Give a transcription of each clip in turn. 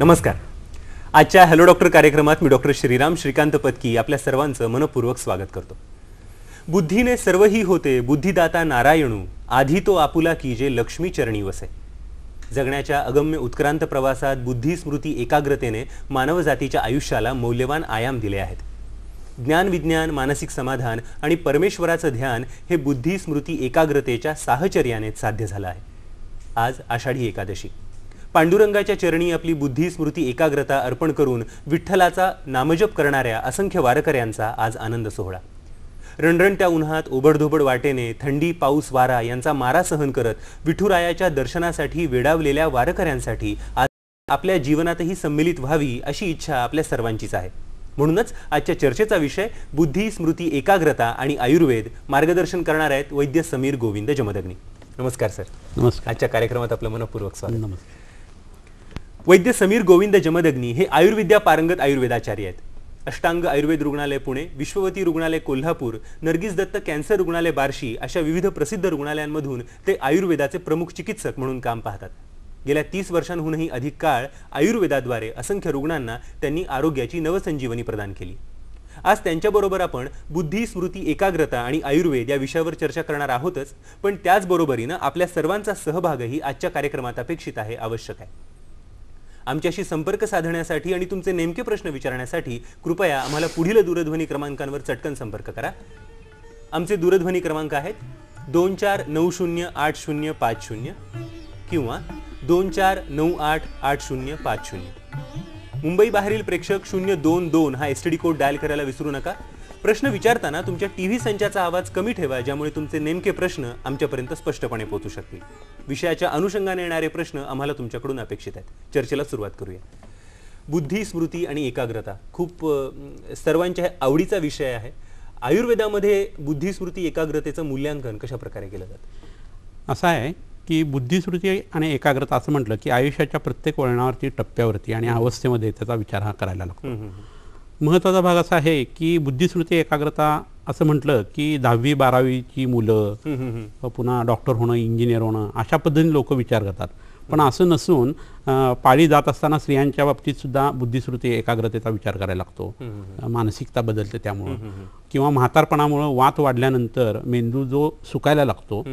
नमस्कार. आजच्या hello doctor कार्यक्रमात मी डॉक्टर श्रीराम श्रीकांत पत्की आपल्या सर्वांचं मनपूर्वक स्वागत करतो. बुद्धीने सर्वही होते बुद्धिदाता नारायणू, आधी तो आपुला की जे लक्ष्मी चरणी वसे. जगण्याच्या अगम्य उत्क्रांत प्रवासात बुद्धी स्मृती एकाग्रतेने मानवजातीच्या आयुष्याला मौल्यवान आयाम दिले आहेत. ज्ञान विज्ञान, मानसिक समाधान आणि परमेश्वराचं ध्यान हे बुद्धी स्मृती एकाग्रतेच्या साहचर्याने साध्य झालं आहे. आज आषाढी एकादशी. पांडुरंगाच्या चरणी आपली बुद्धी स्मृती एकाग्रता अर्पण करून विठ्ठलाचा नामजप करणाऱ्या असंख्य वारकऱ्यांचा आज आनंद सोहळा. रणरणत्या उन्हात ओबडधोबड वाटेने थंडी पाऊस वारा यांचा मारा सहन करत विठुरायाच्या दर्शनासाठी वेडावलेल्या वारकऱ्यांसाठी आज आपल्या जीवनातही सम्मिलित व्हावी अशी इच्छा आपल्या सर्वांचीच आहे. म्हणूनच आजच्या चर्चेचा विषय बुद्धी स्मृती एकाग्रता आणि आयुर्वेद. मार्गदर्शन करणार आहेत वैद्य समीर गोविंद जमदग्नी. नमस्कार सर. नमस्कार. आजच्या कार्यक्रमात आपलं मनपूर्वक स्वागत. नमस्कार. वैद्य समीर गोविंद जमदग्नी हे आयुर्विद्या पारंगत आयुर्वेदाचार्य आहेत. अष्टांग आयुर्वेद रुग्णालय पुणे, विश्ववती रुग्णालय कोल्हापूर, नर्गिस दत्त कॅन्सर रुग्णालय बार्शी अशा विविध प्रसिद्ध रुग्णालयांमधून ते आयुर्वेदाचे प्रमुख चिकित्सक म्हणून काम पाहतात. गेल्या 30 वर्षांहूनही अधिक काळ आयुर्वेदाद्वारे असंख्य रुग्णांना त्यांनी आरोग्याची नवसंजीवनी प्रदान केली. आज त्यांच्याबरोबर आपण बुद्धी स्मृती एकाग्रता आणि आयुर्वेद या विषयावर चर्चा करणार आहोतच, पण त्याचबरोबरीनं आपल्या सर्वांचा सहभागही आजच्या कार्यक्रमात अपेक्षित आहे, आवश्यक आहे. आमच्याशी संपर्क साधण्यासाठी आणि तुमचे नेमके प्रश्न विचारण्यासाठी कृपया आम्हाला पुढील दूरध्वनी क्रमांकांवर चटकन संपर्क करा. आमचे दूरध्वनी क्रमांक आहेत 24908050 किंवा 24988050. मुंबई बाहेरील प्रेक्षक 022 हा एसटीडी कोड डायल करायला विसरू नका. प्रश्न विचारताना तुमच्या टीव्ही संचाचा आवाज कमी ठेवा, ज्यामुळे तुमचे नेमके प्रश्न आमच्यापर्यंत स्पष्टपणे पोहोचू शकतील. विषयाच्या अनुषंगाने येणारे प्रश्न आम्हाला तुमच्याकडून अपेक्षित आहेत. चर्चेला सुरुवात करूया. बुद्धी स्मृती आणि एकाग्रता खूप सर्वांच्या आवडीचा विषय आहे. आयुर्वेदामध्ये बुद्धी स्मृती एकाग्रतेचं मूल्यांकन कशा प्रकारे केलं जातं? असं आहे की बुद्धिस्मृती आणि एकाग्रता असं म्हटलं की आयुष्याच्या प्रत्येक वळणावरती, टप्प्यावरती आणि अवस्थेमध्ये त्याचा विचार हा करायला लागतो. महत्त्वाचा भाग असा आहे की बुद्धिस्मृती एकाग्रता असं म्हटलं की 10वी 12वीची मुलं पुन्हा डॉक्टर होणं, इंजिनियर होणं अशा पद्धतीने लोक विचार करतात. पण असं नसून पाळी जात असताना स्त्रियांच्या बाबतीत सुद्धा बुद्धिस्मृती एकाग्रतेचा विचार करायला लागतो. मानसिकता बदलते त्यामुळं, किंवा म्हातारपणामुळं वात वाढल्यानंतर मेंदू जो सुकायला लागतो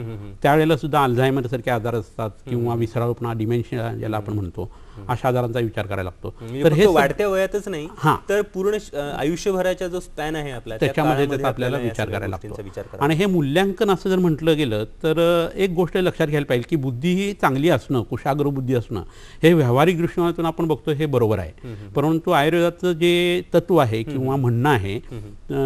त्यावेळेला सुद्धा अल्झायमर सारखे आजार असतात किंवा विसराळूपणा, डिमेन्शिया ज्याला आपण म्हणतो, अशा आजारांचा विचार करायला लागतो. तर हे वाढत्या वयातच नाही तर पूर्ण आयुष्यभराचा जो स्पॅन आहे आपला त्याच्यामध्ये त्याचा आपल्याला विचार करायला लागतो. आणि हे मूल्यांकन असं जर म्हटलं गेलं तर एक गोष्ट लक्षात घ्यायला पाहिजे की बुद्धी ही चांगली असणं, कुशाग्र बुद्धी असणं हे व्यावहारिक दृष्टिकोनातून आपण बघतो हे बरोबर आहे. परंतु आयुर्वेदाचं जे तत्व आहे किंवा म्हणणं आहे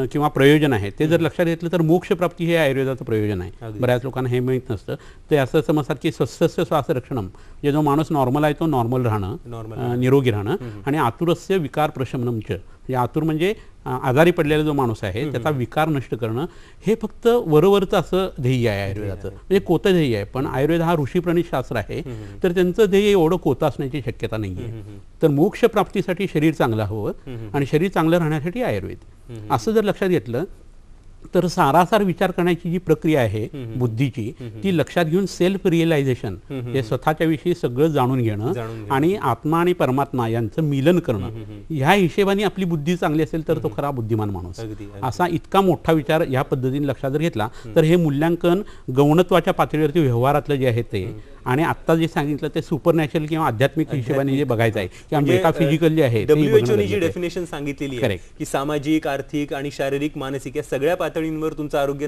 किंवा प्रयोजन आहे ते जर लक्षात घेतलं तर मोक्षप्राप्ती हे आयुर्वेदाचं प्रयोजन आहे. बऱ्याच लोकांना हे माहीत नसतं. ते असं समजतात की स्वस्य श्वास रक्षणम, जे जो माणूस नॉर्मल आहे तो नॉर्मल राहणं, निरोगी राहणं, आणि आतुरस्य विकार प्रशमनमच, म्हणजे आतुर म्हणजे आजारी पडलेला जो माणूस आहे त्याचा विकार नष्ट करणं, हे फक्त वरवरचं असं ध्येय आहे आयुर्वेदाचं. म्हणजे कोतं ध्येय आहे. पण आयुर्वेद हा ऋषीप्रणीत शास्त्र आहे तर त्यांचं ध्येय एवढं कोतं असण्याची शक्यता नाही आहे. तर मोक्ष प्राप्तीसाठी शरीर चांगलं हवं आणि शरीर चांगलं राहण्यासाठी आयुर्वेद, असं जर लक्षात घेतलं तर सारासार विचार करण्याची जी प्रक्रिया आहे बुद्धीची ती लक्षात घेऊन सेल्फ रिअलायझेशन, हे स्वतःच्या विषयी सगळं जाणून घेणं आणि आत्मा आणि परमात्मा यांचं मिलन करणं, ह्या हिशेबाने आपली बुद्धी चांगली असेल तर तो खरा बुद्धिमान माणूस. असा इतका मोठा विचार या पद्धतीने लक्षात जर घेतला तर हे मूल्यांकन गौणत्वाच्या पातळीवरती व्यवहारातलं जे आहे ते, आणि आत्ता जे सांगितलं ते सुपर नॅचरल किंवा आध्यात्मिक हिशोबाने जे बघायचं आहे की आमचे एका फिजिकल जे आहे WHO जी डेफिनेशन सांगितलेली आहे की सामाजिक, आर्थिक आणि शारीरिक, मानसिक या सगळ्या पातळींवर तुमचं आरोग्य,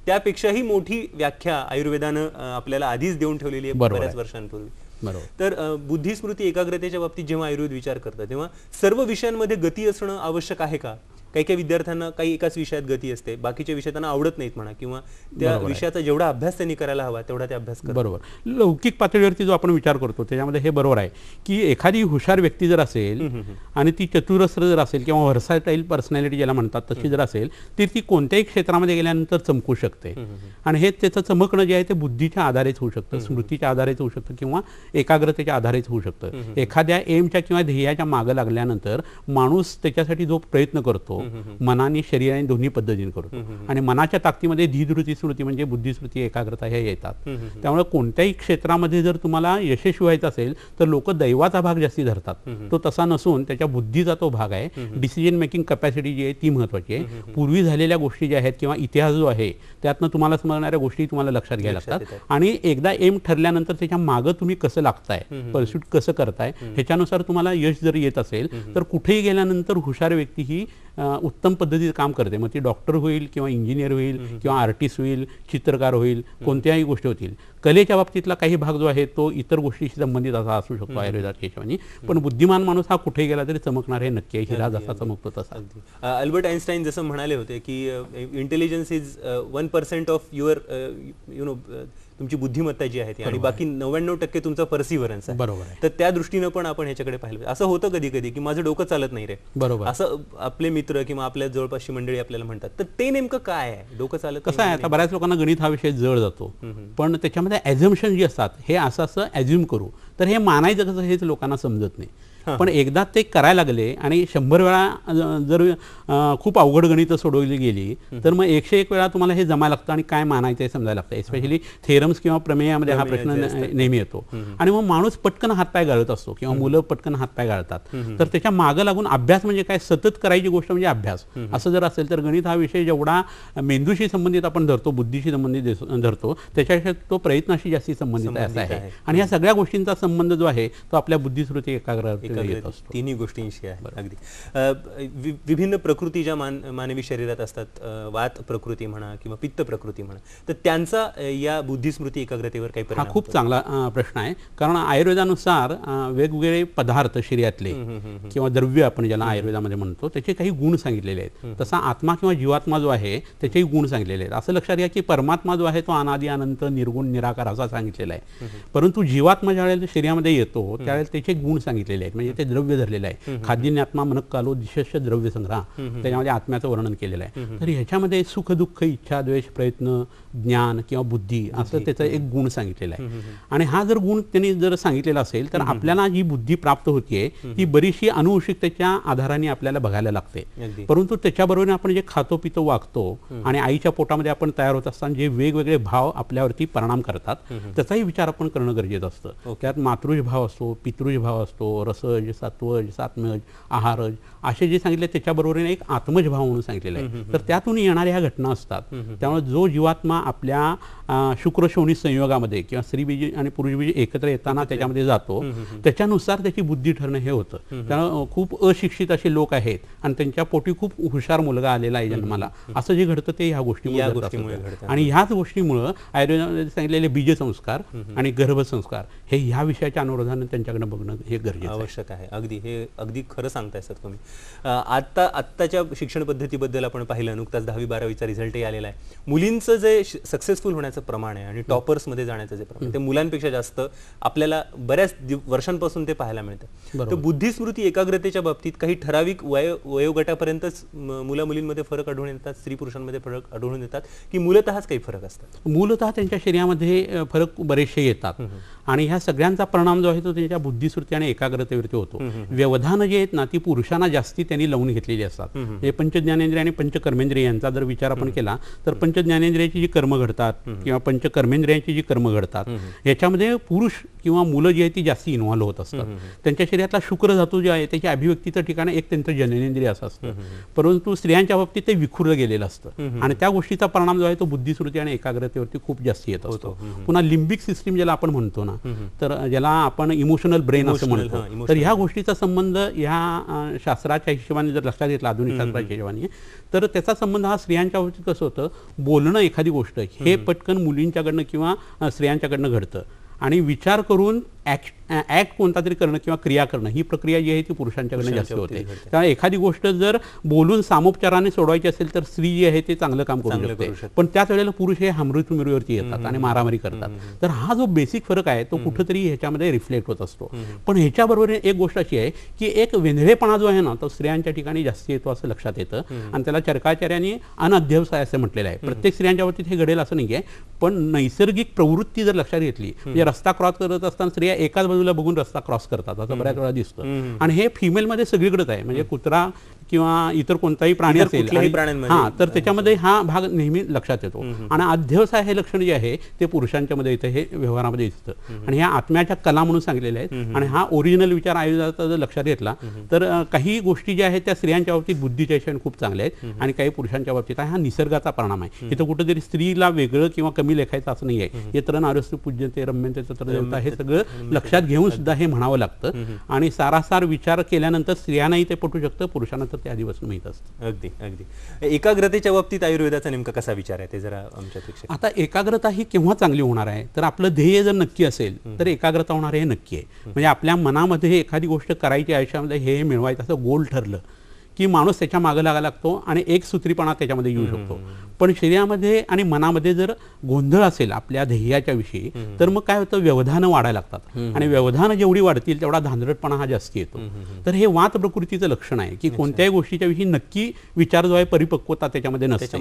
त्यापेक्षाही मोठी व्याख्या आयुर्वेदानं आपल्याला आधीच देऊन ठेवलेली आहे बऱ्याच वर्षांपूर्वी. तर बुद्धी स्मृती एकाग्रतेच्या बाबतीत जेव्हा आयुर्वेद विचार करतात तेव्हा सर्व विषयांमध्ये गती असणं आवश्यक आहे का? काही काही विद्यार्थ्यांना काही एकाच विषयात गती असते, बाकीच्या विषय त्यांना आवडत नाहीत म्हणा, किंवा त्या विषयाचा जेवढा अभ्यास त्यांनी करायला हवा तेवढा ते अभ्यास करतात. बरोबर. लौकिक पातळीवरती जो आपण विचार करतो त्याच्यामध्ये हे बरोबर आहे की एखादी हुशार व्यक्ती जर असेल आणि ती चतुरस्र जर असेल किंवा व्हर्साटाईल पर्सनॅलिटी ज्याला म्हणतात तशी जर असेल तर ती कोणत्याही क्षेत्रामध्ये गेल्यानंतर चमकू शकते. आणि हे त्याचं चमकणं जे आहे ते बुद्धीच्या आधारेच होऊ शकतं, स्मृतीच्या आधारेच होऊ शकतं किंवा एकाग्रतेच्या आधारेच होऊ शकतं. एखाद्या एमच्या किंवा ध्येयाच्या मागं लागल्यानंतर माणूस त्याच्यासाठी जो प्रयत्न करतो मनाने शरीराने दोन्ही पद्धतीने करतो. आणि मनाच्या ताकदीमध्ये धीधृती स्मृती म्हणजे बुद्धिस्मृती एकाग्रता हे येतात. त्यामुळे कोणत्याही क्षेत्रामध्ये जर तुम्हाला यशस्वी व्हायचं असेल तर लोक दैवाचा भाग जास्ती धरतात. तो तसा नसून त्याच्या बुद्धीचा तो भाग आहे. डिसिजन मेकिंग कॅपॅसिटी जी आहे ती महत्वाची आहे. पूर्वी झालेल्या गोष्टी ज्या आहेत किंवा इतिहास जो आहे त्यातनं तुम्हाला समजणाऱ्या गोष्टी तुम्हाला लक्षात घ्यायला लागतात. आणि एकदा एम ठरल्यानंतर त्याच्या मागं तुम्ही कसं लागताय, परस्यूट कसं करताय, ह्याच्यानुसार तुम्हाला यश जर येत असेल तर कुठेही गेल्यानंतर हुशार व्यक्ती ही उत्तम पद्धतीचं काम करते. मग ती डॉक्टर होईल किंवा इंजिनियर होईल किंवा आर्टिस्ट होईल, चित्रकार होईल, कोणत्याही गोष्टी होतील. कलेच्या बाबतीतला काही भाग जो आहे तो इतर गोष्टीशी संबंधित असा असू शकतो आयुर्वेदाच्या हिशोबाने. पण बुद्धिमान माणूस हा कुठेही गेला तरी चमकणार हे नक्की आहे. हिरा जसा चमकतो तसा. अल्बर्ट आइन्स्टाईन जसं म्हणाले होते की इंटेलिजन्स इज 1% ऑफ युअर तुमची बुद्धिमत्ता जी आहे ती आणि बाकी 99% तुमचा परसिव्हरन्स आहे. बरोबर आहे. तर त्या दृष्टीनं पण आपण ह्याच्याकडे पाहिलं. असं होतं कधी कधी की माझं डोकं चालत नाही रे, बरोबर, असं आपले मित्र किंवा आपल्या जवळपासची मंडळी आपल्याला म्हणतात. तर ते नेमकं काय आहे डोकं चालत कसं आहे? आता बऱ्याच लोकांना गणित हा विषय जड जातो. पण त्याच्यामध्ये ॲझम्पशन जी असतात हे असं ॲझ्युम करू तर हे मानायचं कसं हेच लोकांना समजत नाही. पण एकदा ते करायला लागले आणि 100 वेळा जर खूप अवघड गणितं सोडवली गेली तर मग 101 वेळा तुम्हाला हे जमायला लागतं आणि काय मानायचं हे समजायला लागतं. एस्पेशली थेरम्स किंवा प्रमेयामध्ये हा प्रश्न नेहमी येतो. आणि मग माणूस पटकन हातपाय गाळत असतो किंवा मुलं पटकन हातपाय गाळतात. तर त्याच्या मागं लागून अभ्यास म्हणजे काय, सतत करायची गोष्ट म्हणजे अभ्यास असं जर असेल तर गणित हा विषय जेवढा मेंदूशी संबंधित आपण धरतो, बुद्धीशी संबंधित धरतो, त्याच्यापेक्षा तो प्रयत्नाशी जास्ती संबंधित असा आहे. आणि या सगळ्या गोष्टींचा संबंध जो आहे तो आपल्या बुद्धिस्मृती एकाग्रतेत येत असतो. तिन्ही गोष्टींशी आहे. अगदी विभिन्न प्रकृती ज्या मानवी शरीरात असतात, वात प्रकृती म्हणा किंवा पित्त प्रकृती म्हणा, तर त्यांचा या बुद्धिस्मृती एकाग्रतेवर काही परिणाम? हा खूप चांगला प्रश्न आहे. कारण आयुर्वेदानुसार वेगवेगळे पदार्थ शरीरातले किंवा द्रव्य आपण ज्याला आयुर्वेदामध्ये म्हणतो त्याचे काही गुण सांगितलेले आहेत. तसा आत्मा किंवा जीवात्मा जो आहे त्याचेही गुण सांगितलेले आहेत. असं लक्षात घ्या की परमात्मा जो आहे तो अनादि अनंत निर्गुण निराकार असा सांगितलेला आहे. परंतु जीवात्मा ज्यावेळेला शरीरामध्ये येतो त्यावेळेला त्याचे गुण सांगितलेले आहेत. म्हणजे ते द्रव्य धरलेलं आहे. खाद्यज्ञात्मा मनकालो दिशस्य द्रव्य संग्रह, त्याच्यामध्ये आत्म्याचं वर्णन केलेलं आहे. तर ह्याच्यामध्ये सुख दुःख इच्छा द्वेष प्रयत्न ज्ञान किंवा बुद्धी असं त्याचा एक गुण सांगितलेला आहे. आणि हा जर गुण त्यांनी जर सांगितलेला असेल तर आपल्याला जी बुद्धी प्राप्त होतीये ही बरीचशी अनुवंशिकतेच्या आधाराने आपल्याला बघायला लागते. परंतु त्याच्याबरोबर आपण जे खातो पितो वागतो आणि आईच्या पोटामध्ये आपण तयार होत असताना जे वेगवेगळे भाव आपल्यावरती परिणाम करतात त्याचाही विचार आपण करणं गरजेचं असतं. त्यात मातृज भाव असतो, पितृज भाव असतो, रसज सात्वज सात्मज आहारज असे जे सांगितले त्याच्याबरोबर एक आत्मज भाव म्हणून सांगितलेलं आहे. तर त्यातून येणाऱ्या ह्या घटना असतात. त्यामुळे जो जीवात्मा आपल्या शुक्रशोनी संयोगामध्ये किंवा स्त्रीबीज आणि पुरुषबीज एकत्र येताना त्याच्यामध्ये जातो त्याच्यानुसार त्याची बुद्धी ठरणं हे होतं. त्यामुळे खूप अशिक्षित असे लोक आहेत आणि त्यांच्या पोटी खूप हुशार मुलगा आलेला आहे जन्माला, असं जे घडतं ते ह्या गोष्टीमुळे घडतं. आणि ह्याच गोष्टीमुळं आयुर्वेदामध्ये सांगितलेले बीजसंस्कार आणि गर्भसंस्कार हे ह्या विषयाच्या अनुरोधाने त्यांच्याकडे बघणं हे गरजेचं आवश्यक आहे. अगदी खरं सांगताय सर तुम्ही. आत्ताच्या शिक्षण पद्धतीबद्दल आपण पाहिलं, नुकताच 10वी-12वीचा रिझल्टही आलेला आहे. मुलींचं जे सक्सेसफुल होण्याचं प्रमाण आहे आणि टॉपर्समध्ये जाण्याचं जे प्रमाण ते मुलांपेक्षा जास्त आपल्याला बऱ्याच वर्षांपासून ते पाहायला मिळतं. तर बुद्धिस्मृती एकाग्रतेच्या बाबतीत काही ठराविक वयोगटापर्यंतच मुला मुलींमध्ये फरक आढळून येतात, स्त्री पुरुषांमध्ये फरक आढळून येतात की मूलतःच काही फरक असतात? मूलतः त्यांच्या शरीरामध्ये फरक बरेचसे येतात आणि ह्या सगळ्यांचा परिणाम जो आहे तो त्यांच्या बुद्धिस्मृती आणि एकाग्रतेवरती होतो. व्यवधानं जे आहेत ना ती पुरुषांना जास्ती त्यांनी लावून घेतलेली असतात. हे पंचज्ञानेंद्रिय आणि पंचकर्मेंद्रिय यांचा जर विचार आपण केला तर पंचज्ञानेंद्रियाची जी कर्म घडतात किंवा पंचकर्मेंद्रियांची जी कर्म घडतात याच्यामध्ये पुरुष किंवा मुलं जी आहे ती जास्ती इन्व्हॉल्व होत असतात. त्यांच्या शरीरातला शुक्र धातू जे आहे त्याच्या अभिव्यक्तीचं ठिकाण एक त्यांचं जननेंद्रिय असं असतं. परंतु स्त्रियांच्या बाबतीत ते विखुरलं गेलेलं असतं आणि त्या गोष्टीचा परिणाम जो आहे तो बुद्धिस्मृती आणि एकाग्रतेवरती खूप जास्त येत असतो. पुन्हा लिंबिक सिस्टीम ज्याला आपण म्हणतो ना, तर ज्याला आपण इमोशनल ब्रेन असं म्हणतो, तर ह्या गोष्टीचा संबंध ह्या शास्त्राच्या हिशोबाने जर लक्षात घेतला, आधुनिक शास्त्राच्या हिशोबाने, तर त्याचा संबंध हा स्त्रियांच्या बाबतीत कसं होतं, बोलणं एखादी गोष्ट हे पटकन मुलींच्याकडनं किंवा स्त्रियांच्याकडनं घडतं आणि विचार करून ऍक्ट कोणता तरी करणं किंवा क्रिया करणं ही प्रक्रिया जी आहे ती पुरुषांच्याकडनं जास्त होते. त्यामुळे एखादी गोष्ट जर बोलून सामोपचाराने सोडवायची असेल तर स्त्री जी आहे ते चांगलं काम करू शकते. पण त्याच वेळेला पुरुष हे हमरीतुमरीवरती येतात आणि मारामारी करतात. तर हा जो बेसिक फरक आहे तो कुठेतरी ह्याच्यामध्ये रिफ्लेक्ट होत असतो. पण ह्याच्याबरोबर एक गोष्ट अशी आहे की एक वेंधळेपणा जो आहे ना तो स्त्रियांच्या ठिकाणी जास्त येतो असं लक्षात येतं आणि त्याला चरकाचार्यांनी अनध्यवसाय असं म्हटलेलं आहे. प्रत्येक स्त्रियांच्या बाबतीत हे घडेल असं नाही आहे, पण नैसर्गिक प्रवृत्ती जर लक्षात घेतली म्हणजे रस्ता क्रॉस करत असताना स्त्रिया एकाच बाजूला बघून रस्ता क्रॉस करतात असं बऱ्याच वेळा दिसतं. आणि हे फिमेलमध्ये सगळीकडेच आहे. म्हणजे कुत्रा किंवा इतर कोणताही प्राणी असेल हां, तर त्याच्यामध्ये हा भाग नेहमी लक्षात येतो. आणि अध्यवसाय हे लक्षण जे आहे ते पुरुषांच्या मध्ये येतं, हे व्यवहारामध्ये दिसतं. आणि ह्या आत्म्याच्या कला म्हणून सांगलेल्या आहेत. आणि हा ओरिजिनल विचार आयुर्वेदाचा जर लक्षात घेतला तर काही गोष्टी ज्या आहेत त्या स्त्रियांच्या बाबतीत बुद्धीच्या हिशोबाने खूप चांगल्या आहेत आणि काही पुरुषांच्या बाबतीत आहे. हा निसर्गाचा परिणाम आहे. इथं कुठेतरी स्त्रीला वेगळं किंवा कमी लेखायचं असं नाही आहे. यत्र नारस्तु पूज्यते रम्यते तत्र देवता, हे सगळं लक्षात घेऊन सुद्धा हे म्हणावं लागतं. आणि सारासार विचार केल्यानंतर स्त्रियांनाही ते पटू शकतं, पुरुषांना तर ते आधीपासून माहीत असतं. अगदी अगदी. एकाग्रतेच्या बाबतीत आयुर्वेदाचा नेमका कसा विचार आहे ते जरा आमच्यापेक्षा. आता एकाग्रता ही केव्हा चांगली होणार आहे, तर आपलं ध्येय जर नक्की असेल तर एकाग्रता होणार हे नक्की आहे. म्हणजे आपल्या मनामध्ये एखादी गोष्ट करायची आयुष्यामध्ये हे मिळवायचं असं गोल ठरलं की माणूस त्याच्या मागे लागायला लागतो आणि एक सूत्रीपणा त्याच्यामध्ये येऊ शकतो. पण शरीरामध्ये आणि मनामध्ये जर गोंधळ असेल आपल्या ध्येयाच्या विषयी तर मग काय होतं, व्यवधानं वाढायला लागतात. आणि व्यवधानं जेवढी वाढतील तेवढा धांदरटपणा हा जास्ती येतो. तर हे वात प्रकृतीचं लक्षण आहे की कोणत्याही गोष्टीच्या विषयी नक्की विचार जो आहे परिपक्वता त्याच्यामध्ये नसते.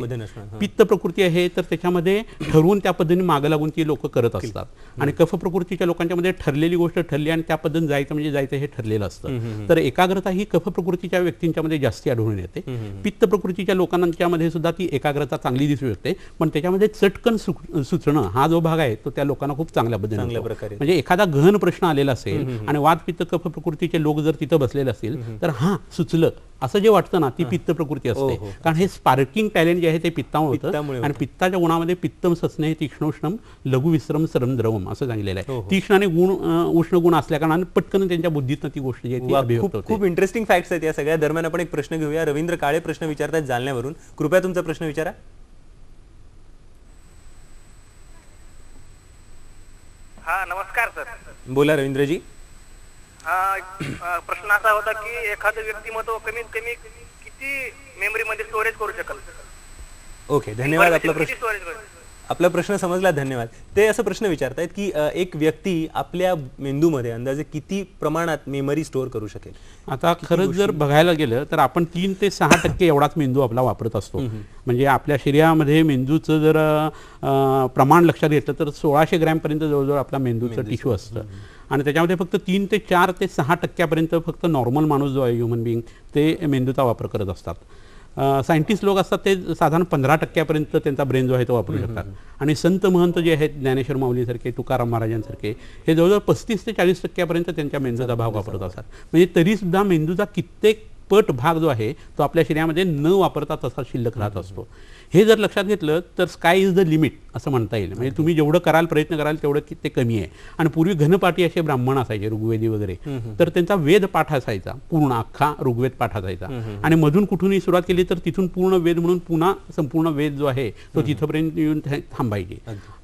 पित्त प्रकृती आहे तर त्याच्यामध्ये ठरवून त्या पद्धतीने मागे लागून ती लोक करत असतात. आणि कफ प्रकृतीच्या लोकांच्या मध्ये ठरलेली गोष्ट ठरली आणि त्या पद्धतीने जायचं म्हणजे जायचं हे ठरलेलं असतं. तर एकाग्रता ही कफ प्रकृतीच्या व्यक्तींच्या मध्ये जास्ती आढळून येते. पित्त प्रकृतीच्या लोकांच्या मध्ये सुद्धा ती एकाग्रता चांगली दिसू शकते. पण त्याच्यामध्ये चटकन सुचणं हा जो भाग आहे तो त्या लोकांना खूप चांगल्या पद्धतीने, म्हणजे एखादा गहन प्रश्न आलेला असेल आणि वात पित्त कफ प्रकृतीचे लोक जर तिथं बसलेले असतील तर हा सुचलं असं जे वाटतं ना ती पित्त प्रकृती असते. कारण हे स्पार्किंग टॅलेंट जे आहे ते पित्तामुळे होतं. आणि पित्ताच्या गुणामध्ये पित्तम सस्ने तीक्ष्णोष्णम लघु विश्रम सरम द्रवम असं सांगितलेलं आहे. तीक्ष्ण आणि गुण उष्ण गुण असल्या कारणाने पटकन त्यांच्या बुद्धीतनं ती गोष्ट जी आहे ती अभिव्यक्त होते. खूप इंटरेस्टिंग फॅक्ट्स आहेत या सगळ्या. दरम्यान आपण एक प्रश्न घेऊया. रवींद्र काळे प्रश्न विचारतात जालन्यावरून. कृपया तुमचा प्रश्न विचारा. हा, नमस्कार सर. बोला रवींद्रजी. प्रश्न असा होता की एखादं व्यक्तिमत्व कमीत कमी किती मेमरी मध्ये स्टोरेज करू शकेल? ओके, धन्यवाद. आपला प्रश्न समजला, धन्यवाद. ते असं प्रश्न विचारतायत की एक व्यक्ती आपल्या मेंदूमध्ये अंदाजे किती प्रमाणात मेमरी स्टोअर करू शकेल? आता खरंच जर बघायला गेलं तर आपण 3 ते 6% एवढाच मेंदू आपला वापरत असतो. म्हणजे आपल्या शरीरामध्ये मेंदूचं जर प्रमाण लक्षात घेतलं तर 1600 ग्रॅमपर्यंत जवळजवळ आपला मेंदूचं टिश्यू असतं. आणि त्याच्यामध्ये फक्त 3 ते 4 ते 6% फक्त नॉर्मल माणूस जो आहे ह्युमन बिईंग ते मेंदूचा वापर करत असतात. सायंटिस्ट लोक असतात ते साधारण 15% त्यांचा ब्रेन जो आहे तो वापरू शकतात. आणि संत महंत जे आहेत ज्ञानेश्वर माऊलीसारखे, तुकाराम महाराजांसारखे, हे जवळजवळ 35 ते 40% त्यांच्या मेंदूचा भाग वापरत असतात. म्हणजे तरीसुद्धा मेंदूचा कित्येक पट भाग जो आहे तो आपल्या शरीरामध्ये न वापरता तसा शिल्लक राहत असतो. हे जर लक्षात घेतलं तर स्काय इज द लिमिट असं म्हणता येईल. म्हणजे तुम्ही जेवढं कराल प्रयत्न कराल तेवढं ते कमी आहे. आणि पूर्वी घनपाठी असे ब्राह्मण असायचे ऋग्वेदी वगैरे, तर त्यांचा वेद पाठ असायचा, पूर्ण अख्खा ऋग्वेद पाठ असायचा. आणि मधून कुठूनही सुरुवात केली तर तिथून पूर्ण वेद म्हणून पुन्हा संपूर्ण वेद जो आहे तो तिथपर्यंत येऊन थांबायचे.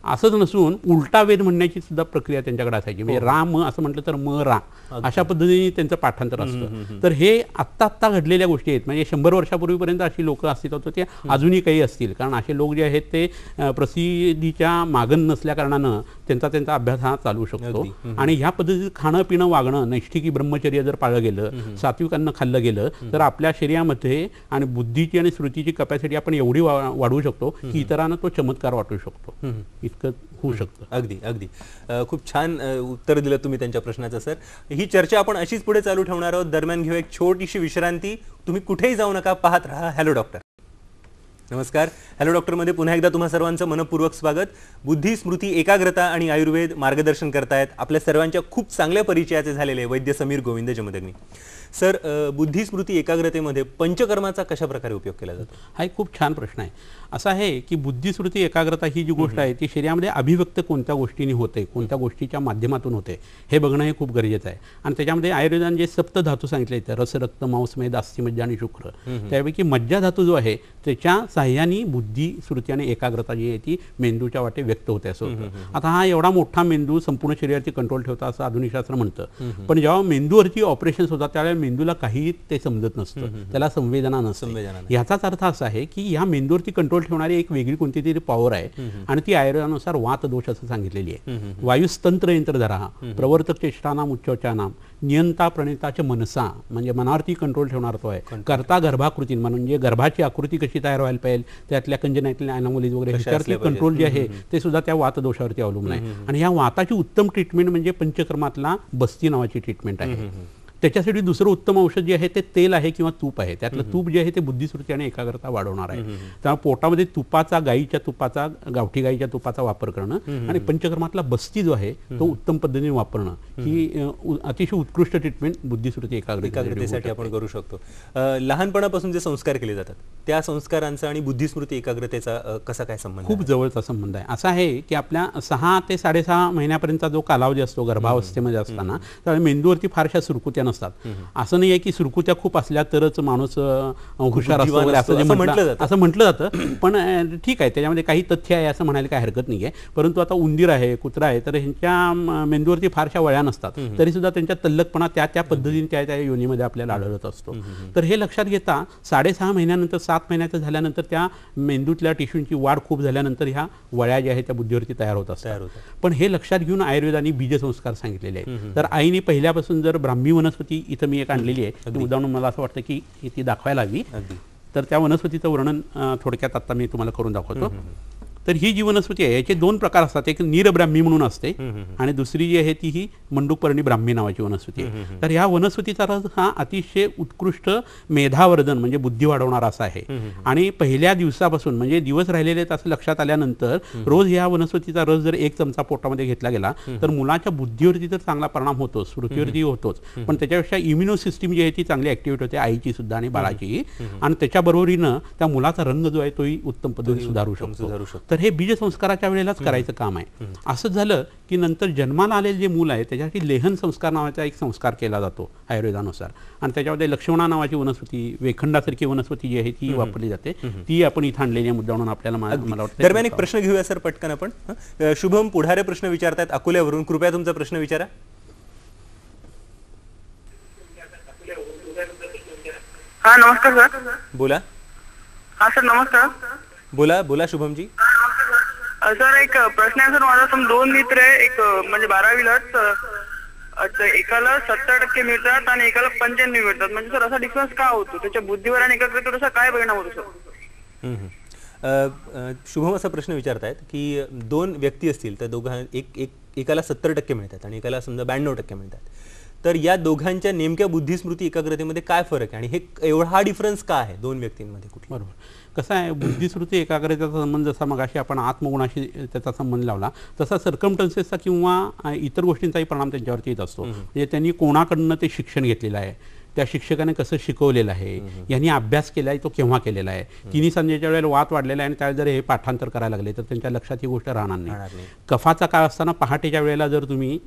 असंच नसून उलटा वेद म्हणण्याची सुद्धा प्रक्रिया त्यांच्याकडे असायची. म्हणजे राम असं म्हटलं तर म रा अशा पद्धतीने त्यांचं पाठांतर असतं. तर हे आत्ता घडलेल्या गोष्टी आहेत. म्हणजे 100 वर्षापूर्वीपर्यंत अशी लोक अस्तित्वात होते, अजूनही काही असतील. कारण असे लोक जे आहेत ते प्रसिद्धीच्या मागण नसल्या कारणानं त्यांचा अभ्यास हा चालू शकतो. आणि ह्या पद्धतीत खाणं पिणं वागणं नैष्ठिकी ब्रह्मचर्य जर पाळलं गेलं, सात्विक अन्न खाल्लं गेलं तर आपल्या शरीरामध्ये आणि बुद्धीची आणि स्मृतीची कपॅसिटी आपण एवढी वाढवू शकतो की इतरांना तो चमत्कार वाटू शकतो. इतकं होऊ शकतं. अगदी अगदी. खूप छान उत्तर दिलं तुम्ही त्यांच्या प्रश्नाचं सर. ही चर्चा आपण अशीच पुढे चालू ठेवणार आहोत. दरम्यान घेऊ एक छोटीशी विश्रांती. तुम्ही कुठेही जाऊ नका, पाहत राहा हॅलो डॉक्टर. नमस्कार. हॅलो डॉक्टरमध्ये पुन्हा एकदा तुम्हा सर्वांचं मनपूर्वक स्वागत. बुद्धी, स्मृती, एकाग्रता आणि आयुर्वेद मार्गदर्शन करतायत आपल्या सर्वांच्या खूप चांगल्या परिचयाचे झालेले वैद्य समीर गोविंद जमदग्नी. सर, बुद्धी, स्मृती, एकाग्रतेमध्ये पंचकर्माचा कशा प्रकारे उपयोग केला जातो? हा एक खूप छान प्रश्न आहे. असं आहे की बुद्धी, स्मृती, एकाग्रता ही जी गोष्ट आहे ती शरीरामध्ये अभिव्यक्त कोणत्या गोष्टींनी होते, कोणत्या गोष्टीच्या माध्यमातून होते हे बघणं हे खूप गरजेचं आहे. आणि त्याच्यामध्ये आयुर्वेदाने जे सप्त धातू सांगितले आहेत, रस, रक्त, मांस, मेद, अस्थि, मज्जा आणि शुक्र, त्यापैकी मज्जा धातू जो आहे त्याच्या साह्याने बुद्धी, स्मृती आणि एकाग्रता जी आहे ती मेंदूच्या वाटे व्यक्त होते असं होतं. आता हा एवढा मोठा मेंदू संपूर्ण शरीराची कंट्रोल ठेवता असं आधुनिक शास्त्र म्हणतं. पण जेव्हा मेंदूवरती ऑपरेशन्स होतात त्यावेळेला मेंदूला काही ते समजत नसतं, त्याला संवेदना नसते. याचाच अर्थ असा आहे की या मेंदूवरती कंट्रोल ठेवणारी एक वेगळी कोणती तरी पॉवर आहे आणि ती आयुर्वेदानुसार वात दोष असं सांगितलेली आहे. वायुस्तंत्र यंत्रधरा प्रवर्तक चेष्टानाम उच्चोच्चानाम नियंता प्रणिताच्या मनसा, म्हणजे मनावरती कंट्रोल ठेवणार तो आहे. करता गर्भाकृती म्हणजे गर्भाची आकृती कशी तयार व्हायला पाहिजे, त्यातल्या कंजनायटल ॲनोमलीज वगैरे ह्याच्यावरती कंट्रोल जे आहे ते सुद्धा त्या वात दोषावरती अवलंबून आहे. आणि ह्या वाताची उत्तम ट्रीटमेंट म्हणजे पंचकर्मातला बस्ती नावाची ट्रीटमेंट आहे. त्याच्यासाठी दुसरं उत्तम औषध जे आहे ते तेल आहे किंवा तूप आहे. त्यातलं तूप जे आहे ते बुद्धिस्मृती आणि एकाग्रता वाढवणार आहे. त्यामुळे पोटामध्ये तुपाचा, गाईच्या तुपाचा, गावठी गाईच्या तुपाचा वापर करणं आणि पंचकर्मातला बस्ती जो आहे तो उत्तम पद्धतीने वापरणं ही अतिशय उत्कृष्ट ट्रीटमेंट बुद्धिस्मृती एकाग्रतेसाठी आपण करू शकतो. लहानपणापासून जे संस्कार केले जातात त्या संस्कारांचा आणि बुद्धिस्मृती एकाग्रतेचा कसा काय संबंध? खूप जवळचा संबंध आहे. असा आहे की आपल्या 6 ते 6.5 महिन्यापर्यंतचा जो कालावधी असतो गर्भावस्थेमध्ये असताना, त्यावेळी मेंदूवरती फारशा सुरकुत्या नसतात. असं नाही आहे की सुरकुत्या खूप असल्या तरच माणूस हुशार असतो वगैरे असं म्हटलं जातं. पण ठीक आहे, त्याच्यामध्ये काही तथ्य आहे असं म्हणायला काही हरकत नाही आहे. परंतु आता उंदीर आहे, कुत्रा आहे, तर ह्यांच्या मेंदूवरती फारशा वळ्या नसतात, तरी सुद्धा त्यांच्या तल्लकपणा त्या पद्धतीने त्या योनीमध्ये आपल्याला आढळत असतो. तर हे लक्षात घेता 6.5 महिन्यानंतर 7 महिन्याचं झाल्यानंतर त्या मेंदूतल्या टिश्यूंची वाढ खूप झाल्यानंतर ह्या वळ्या ज्या आहेत त्या बुद्धीवरती तयार होत असतात. पण हे लक्षात घेऊन आयुर्वेदाने बीजसंस्कार सांगितलेले आहेत. तर आईने पहिल्यापासून जर ब्राह्मी वनस्पती इथं मी एक आणलेली आहे, उदाहरण मला असं वाटतं की ती दाखवायला हवी. तर त्या वनस्पतीचं वर्णन थोडक्यात आता मी तुम्हाला करून दाखवतो. तर ही जी वनस्पती आहे याचे 2 प्रकार असतात. एक नीरब्राह्मी म्हणून असते आणि दुसरी जी आहे ती ही मंडूकपर्णी ब्राह्मी नावाची वनस्पती आहे. तर ह्या वनस्पतीचा रस हा अतिशय उत्कृष्ट मेधावर्धन म्हणजे बुद्धी वाढवणारा असा आहे. आणि पहिल्या दिवसापासून म्हणजे दिवस राहिलेले आहेत असं लक्षात आल्यानंतर रोज ह्या वनस्पतीचा रस जर 1 चमचा पोटामध्ये घेतला गेला तर मुलाच्या बुद्धीवरती तर चांगला परिणाम होतो, स्मृतीवरती होतोच, पण त्याच्यापेक्षा इम्युनो सिस्टीम जी आहे ती चांगली ऍक्टिव्हेट होते, आईची सुद्धा आणि बाळाची. आणि त्याच्याबरोबरीनं त्या मुलाचा रंग जो आहे तोही उत्तम पद्धतीने सुधारू शकतो. तर हे बीजसंस्काराच्या वेळेलाच करायचं काम आहे. असं झालं की नंतर जन्माला आलेले जे मूल आहे त्याच्यासाठी लेहन संस्कार नावाचा एक संस्कार केला जातो आयुर्वेदानुसार. आणि त्याच्यामध्ये लक्ष्मणा नावाची वनस्पती, वेखंडासारखी वनस्पती जी आहे ती वापरली जाते. ती आपण इथं आणलेली आहे मुद्दा म्हणून आपल्याला मला वाटतं. दरम्यान एक प्रश्न घेऊया सर पटकन आपण. शुभम पुढारे प्रश्न विचारतात अकोल्यावरून. कृपया तुमचा प्रश्न विचारा. हा नमस्कार सर. बोला. हा सर नमस्कार. बोला शुभमजी. सर एक प्रश्न आहे सर माझा. 2 मित्र आहे, एक म्हणजे 12वीलाच, एकाला 70% मिळतात आणि एकाला 95 मिळतात. म्हणजे सर असा डिफरन्स का होतो? त्याच्या बुद्धीवर आणि एकाग्रतेवर असा काय परिणाम होतो सर? शुभम असा प्रश्न विचारतायत की 2 व्यक्ती असतील तर एकाला 70% मिळतात आणि एकाला समजा 92% मिळतात. तर या दोघांच्या नेमक्या बुद्धिस्मृती एकाग्रतेमध्ये काय फरक आहे आणि हे एवढा हा डिफरन्स का आहे 2 व्यक्तींमध्ये? कुठला? बरोबर. कसं आहे, बुद्धिस्मृती एकाग्रतेचा संबंध जसा मगाशी आपण आत्मगुणाशी त्याचा संबंध लावला तसा सर्कमस्टन्सेसचा किंवा इतर गोष्टींचाही परिणाम त्यांच्यावरती येत असतो. म्हणजे त्यांनी कोणाकडनं ते शिक्षण घेतलेलं आहे, त्या शिक्षकाने कसं शिकवलेलं आहे, यांनी अभ्यास केला आहे तो केव्हा केलेला आहे, तिन्ही संध्याच्या वेळेला वाद वाढलेला आहे आणि त्यावेळेला जर हे पाठांतर करायला लागले तर त्यांच्या लक्षात ही गोष्ट राहणार नाही. कफाचा काळ असताना पहाटेच्या वेळेला जर तुम्ही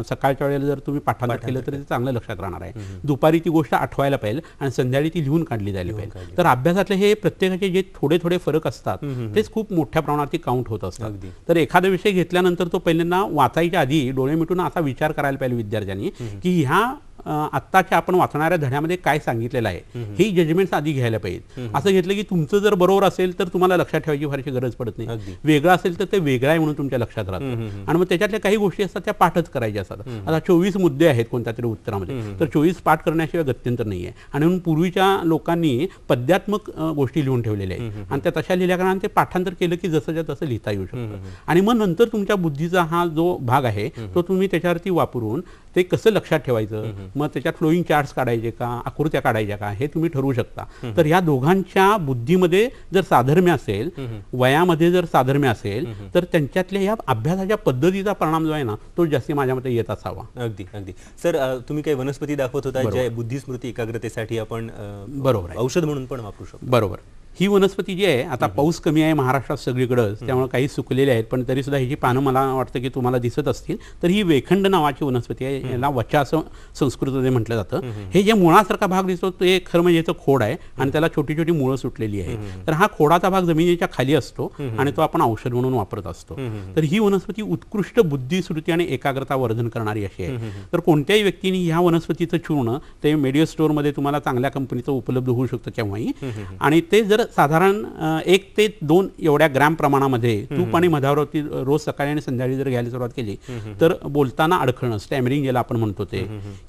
सकाळच्या वेळेला जर तुम्ही पाठांतर केलं तर ते चांगलं लक्षात राहणार आहे. दुपारी ती गोष्ट आठवायला पाहिजे आणि संध्याकाळी ती लिहून काढली जायला पाहिजे. तर अभ्यासातले हे प्रत्येकाचे जे थोडे थोडे फरक असतात तेच खूप मोठ्या प्रमाणात काउंट होत असतात. तर एखादा विषय घेतल्यानंतर तो पहिल्यांदा वाचायच्या आधी डोळे मिटून असा विचार करायला पाहिजे विद्यार्थ्यांनी की ह्या आत्ताच्या आपण वाचणाऱ्या धड्यामध्ये काय सांगितलेलं आहे हे जजमेंट्स आधी घ्यायला पाहिजे. असं घेतलं की तुमचं जर बरोबर असेल तर तुम्हाला लक्षात ठेवायची फारशी गरज पडत नाही, वेगळं असेल तर ते वेगळं आहे म्हणून तुमच्या लक्षात राहतं. आणि मग त्याच्यातल्या काही गोष्टी असतात त्या पाठच करायच्या असतात. आता 24 मुद्दे आहेत कोणत्या तरी उत्तरामध्ये, तर 24 पाठ करण्याशिवाय गत्यंतर नाही आहे. आणि म्हणून पूर्वीच्या लोकांनी पद्यात्मक गोष्टी लिहून ठेवलेल्या आहेत आणि त्या तशा लिहिल्या कारण ते पाठांतर केलं की जसंच्या तसं लिहिता येऊ शकतं. आणि मग नंतर तुमच्या बुद्धीचा हा जो भाग आहे तो तुम्ही त्याच्यावरती वापरून ते कसं लक्षात ठेवायचं, मग त्याच्यात फ्लोईंग चार्ट्स काढायचे का, आकृत्या काढायच्या का, हे तुम्ही ठरवू शकता. तर या दोघांच्या बुद्धीमध्ये जर साधर्म्य असेल, वयामध्ये जर साधर्म्य असेल तर त्यांच्यातल्या या अभ्यासाच्या पद्धतीचा परिणाम जो आहे ना तो जास्ती माझ्या मते येत असावा. अगदी अगदी. सर तुम्ही काही वनस्पती दाखवत होता ज्या बुद्धिस्मृती एकाग्रतेसाठी आपण बरोबर औषध म्हणून पण वापरू शकतो? बरोबर. ही वनस्पती जी आहे, आता पाऊस कमी आहे महाराष्ट्रात सगळीकडंच, त्यामुळे काही सुकलेले आहेत पण तरी सुद्धा ह्याची पानं मला वाटतं की तुम्हाला दिसत असतील. तर ही वेखंड नावाची वनस्पती आहे, याला वचा असं संस्कृतमध्ये म्हटलं जातं. हे जे मुळासारखा भाग दिसतो ते खरं म्हणजे याचं खोड आहे आणि त्याला छोटी छोटी मुळं सुटलेली आहे. तर हा खोडाचा भाग जमिनीच्या खाली असतो आणि तो आपण औषध म्हणून वापरत असतो. तर ही वनस्पती उत्कृष्ट बुद्धी, स्मृती आणि एकाग्रता वर्धन करणारी अशी आहे. तर कोणत्याही व्यक्तीने ह्या वनस्पतीचं चूर्ण ते मेडिकल स्टोअरमध्ये तुम्हाला चांगल्या कंपनीचं उपलब्ध होऊ शकतं केव्हाही. आणि ते जर साधारण 1 ते 2 एवढ्या ग्रॅम प्रमाणामध्ये तूप आणि मधावरती रोज सकाळी आणि संध्याकाळी जर घ्यायला सुरुवात केली तर बोलताना अडखळणं, स्टॅमरिंग ज्याला आपण म्हणतो ते,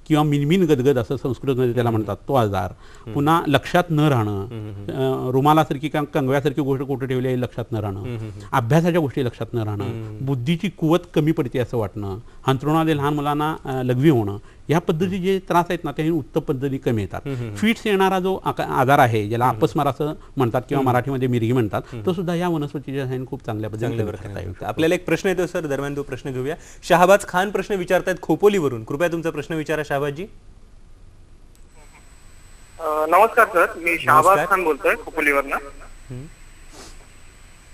किंवा मिनमिन गदगद असं संस्कृतमध्ये त्याला म्हणतात तो आजार, पुन्हा लक्षात न राहणं, रुमालासारखी किंवा कंगव्यासारखी गोष्ट कुठे ठेवली आहे लक्षात न राहणं, अभ्यासाच्या गोष्टी लक्षात न राहणं, बुद्धीची कुवत कमी पडते असं वाटणं, अंथरुणामध्ये लहान मुलांना लघवी होणं, ह्या पद्धती जे त्रास आहेत ना ते उत्तम पद्धती कमी येतात. फिट्स येणारा जो आजार आहे ज्याला अपस्मार असं म्हणतात किंवा मराठीमध्ये मिरगी म्हणतात, तो सुद्धा या वनस्पतीच्या सहाय्याने खूप चांगल्या पद्धतीने. आपल्याला एक प्रश्न येतो सर, दरम्यान तो प्रश्न घेऊया. शहाबाज खान प्रश्न विचारतायत खोपोलीवरून. कृपया तुमचा प्रश्न विचारा शहाबाजजी. नमस्कार सर, मी शहाबाज खान बोलतोय खोपोलीवरनं.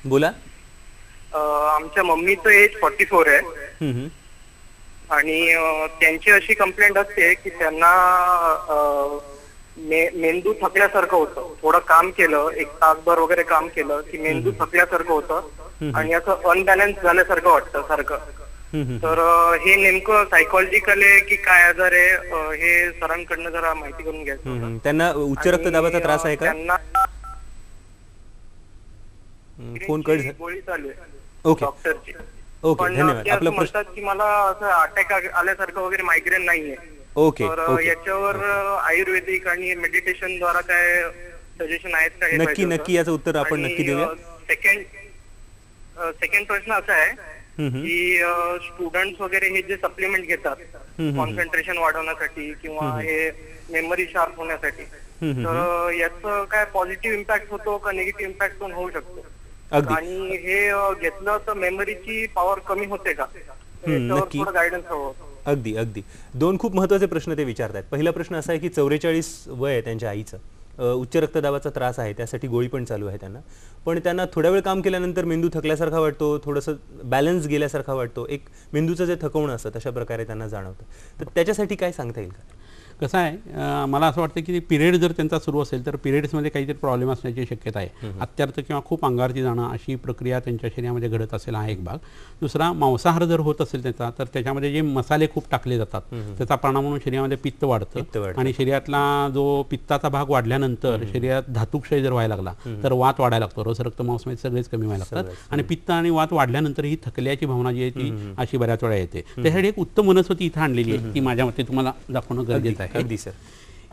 बोला. आमच्या मम्मीचं एज 44 आहे आणि त्यांची अशी कंप्लेंट असते की त्यांना मेंदू थकल्यासारखं होतं. थोडं काम केलं, एक तासभर वगैरे काम केलं की मेंदू थकल्यासारखं होतं आणि असं अनबॅलन्स झाल्यासारखं वाटतं सारखं. तर हे नेमकं सायकोलॉजिकल आहे की काय आजार आहे, हे सरांकडनं जरा माहिती करून घ्यायचं. त्यांना उच्च रक्तदाबाचा त्रास आहे का? त्यांना फोन कट गोळी चालू आहे ओके डॉक्टरची. ओके, धन्यवाद. आपला प्रश्न म्हणतात की मला असं अटॅक आल्यासारखं वगैरे मायग्रेन नाहीये. ओके तर ओके, याच्यावर आयुर्वेदिक आणि मेडिटेशन द्वारा काय सजेशन आहेत का? हे नक्की पाहिजे नक्की याचं उत्तर आपण नक्की देऊया. सेकंड प्रश्न असा आहे की स्टुडंट्स वगैरे हे जे सप्लिमेंट घेतात कॉन्सन्ट्रेशन वाढवण्यासाठी किंवा हे मेमरी शार्प होण्यासाठी, तर याचं काय पॉझिटिव्ह इम्पॅक्ट होतो का निगेटिव्ह इम्पॅक्ट पण होऊ शकतो? अगदी. आणि हे घेतलं तर मेमरीची पॉवर कमी होते का? नक्की. गायडन्स हवं. अगदी अगदी, दोन खूप महत्त्वाचे प्रश्न ते विचारतात. पहिला प्रश्न असा आहे की 44 वय आहे त्यांच्या आईचं, उच्च रक्तदाबाचा त्रास आहे, त्यासाठी गोळी पण चालू आहे त्यांना. पण त्यांना थोड्या वेळ काम केल्यानंतर मेंदू थकल्यासारखा वाटतो, थोडंसं बॅलन्स गेल्यासारखा वाटतो, एक मेंदूचं जे थकवणं असतं तशा प्रकारे त्यांना जाणवतं. तर त्याच्यासाठी काय सांगता येईल का? कसं आहे, मला असं वाटतं की पिरियड जर त्यांचा सुरू असेल तर पिरियड्समध्ये काहीतरी प्रॉब्लेम असण्याची शक्यता आहे. अत्यर्थ किंवा खूप अंगावरती जाणं अशी प्रक्रिया त्यांच्या शरीरामध्ये घडत असेल हा एक भाग. दुसरा, मांसाहार जर होत असेल त्याचा, तर त्याच्यामध्ये जे मसाले खूप टाकले जातात त्याचा परिणाम म्हणून शरीरामध्ये पित्त वाढतं आणि शरीरातला जो पित्ताचा भाग वाढल्यानंतर शरीरात धातुक्षय जर व्हायला लागला तर वात वाढायला लागतो, रस रक्त मांसमध्ये सगळेच कमी व्हायला लागतात आणि पित्त आणि वात वाढल्यानंतर ही थकल्याची भावना जी आहे ती अशी बऱ्याच वेळा येते. त्यासाठी एक उत्तम वनस्पती इथं आणलेली आहे, ती माझ्या मते तुम्हाला दाखवणं गरजेचं आहे. अगदी सर.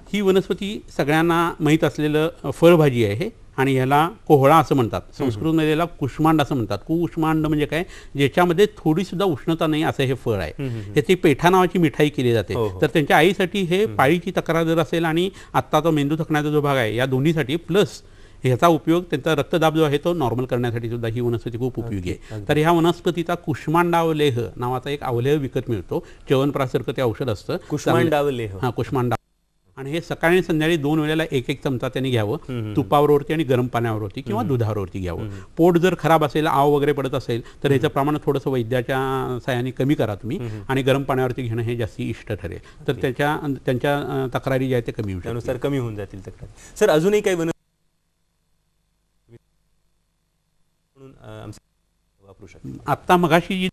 ही वनस्पती सगळ्यांना माहीत असलेलं फळभाजी आहे आणि ह्याला कोहळा असं म्हणतात. संस्कृतमध्ये याला कुष्मांड असं म्हणतात. कुष्मांड म्हणजे काय, ज्याच्यामध्ये थोडी सुद्धा उष्णता नाही असं हे फळ आहे. ह्याची पेठा नावाची मिठाई केली जाते. तर त्यांच्या आईसाठी हे पाळीची तक्रार जर असेल आणि आत्ता तो मेंदू थकण्याचा जो भाग आहे या दोन्हीसाठी, प्लस ह्याचा उपयोग त्यांचा रक्तदाब जो आहे तो नॉर्मल करण्यासाठी सुद्धा ही वनस्पती खूप उपयोगी आहे. तर ह्या वनस्पतीचा कुष्मांडावलेह नावाचा एक अवलेह विकत मिळतो. च्यवनप्रासारखं ते औषध असतं कुष्मांडावलेह. हा, कुष्मांडा. आणि हे सकाळी संध्याकाळी 2 वेळेला एक चमचा त्यांनी घ्यावं, तुपावरती आणि गरम पाण्यावरती किंवा दुधावरती घ्यावं. पोट जर खराब असेल, आव वगैरे पडत असेल तर ह्याचं प्रमाण थोडंसं वैद्याच्या सहाय्याने कमी करा तुम्ही आणि गरम पाण्यावरती घेणं हे जास्ती इष्ट ठरेल. तर त्यांच्या तक्रारी ज्या आहेत ते कमी होईल, त्यानुसार कमी होऊन जातील तक्रारी. सर, अजूनही काही वापरू शकतो? आत्ता मगाशी जी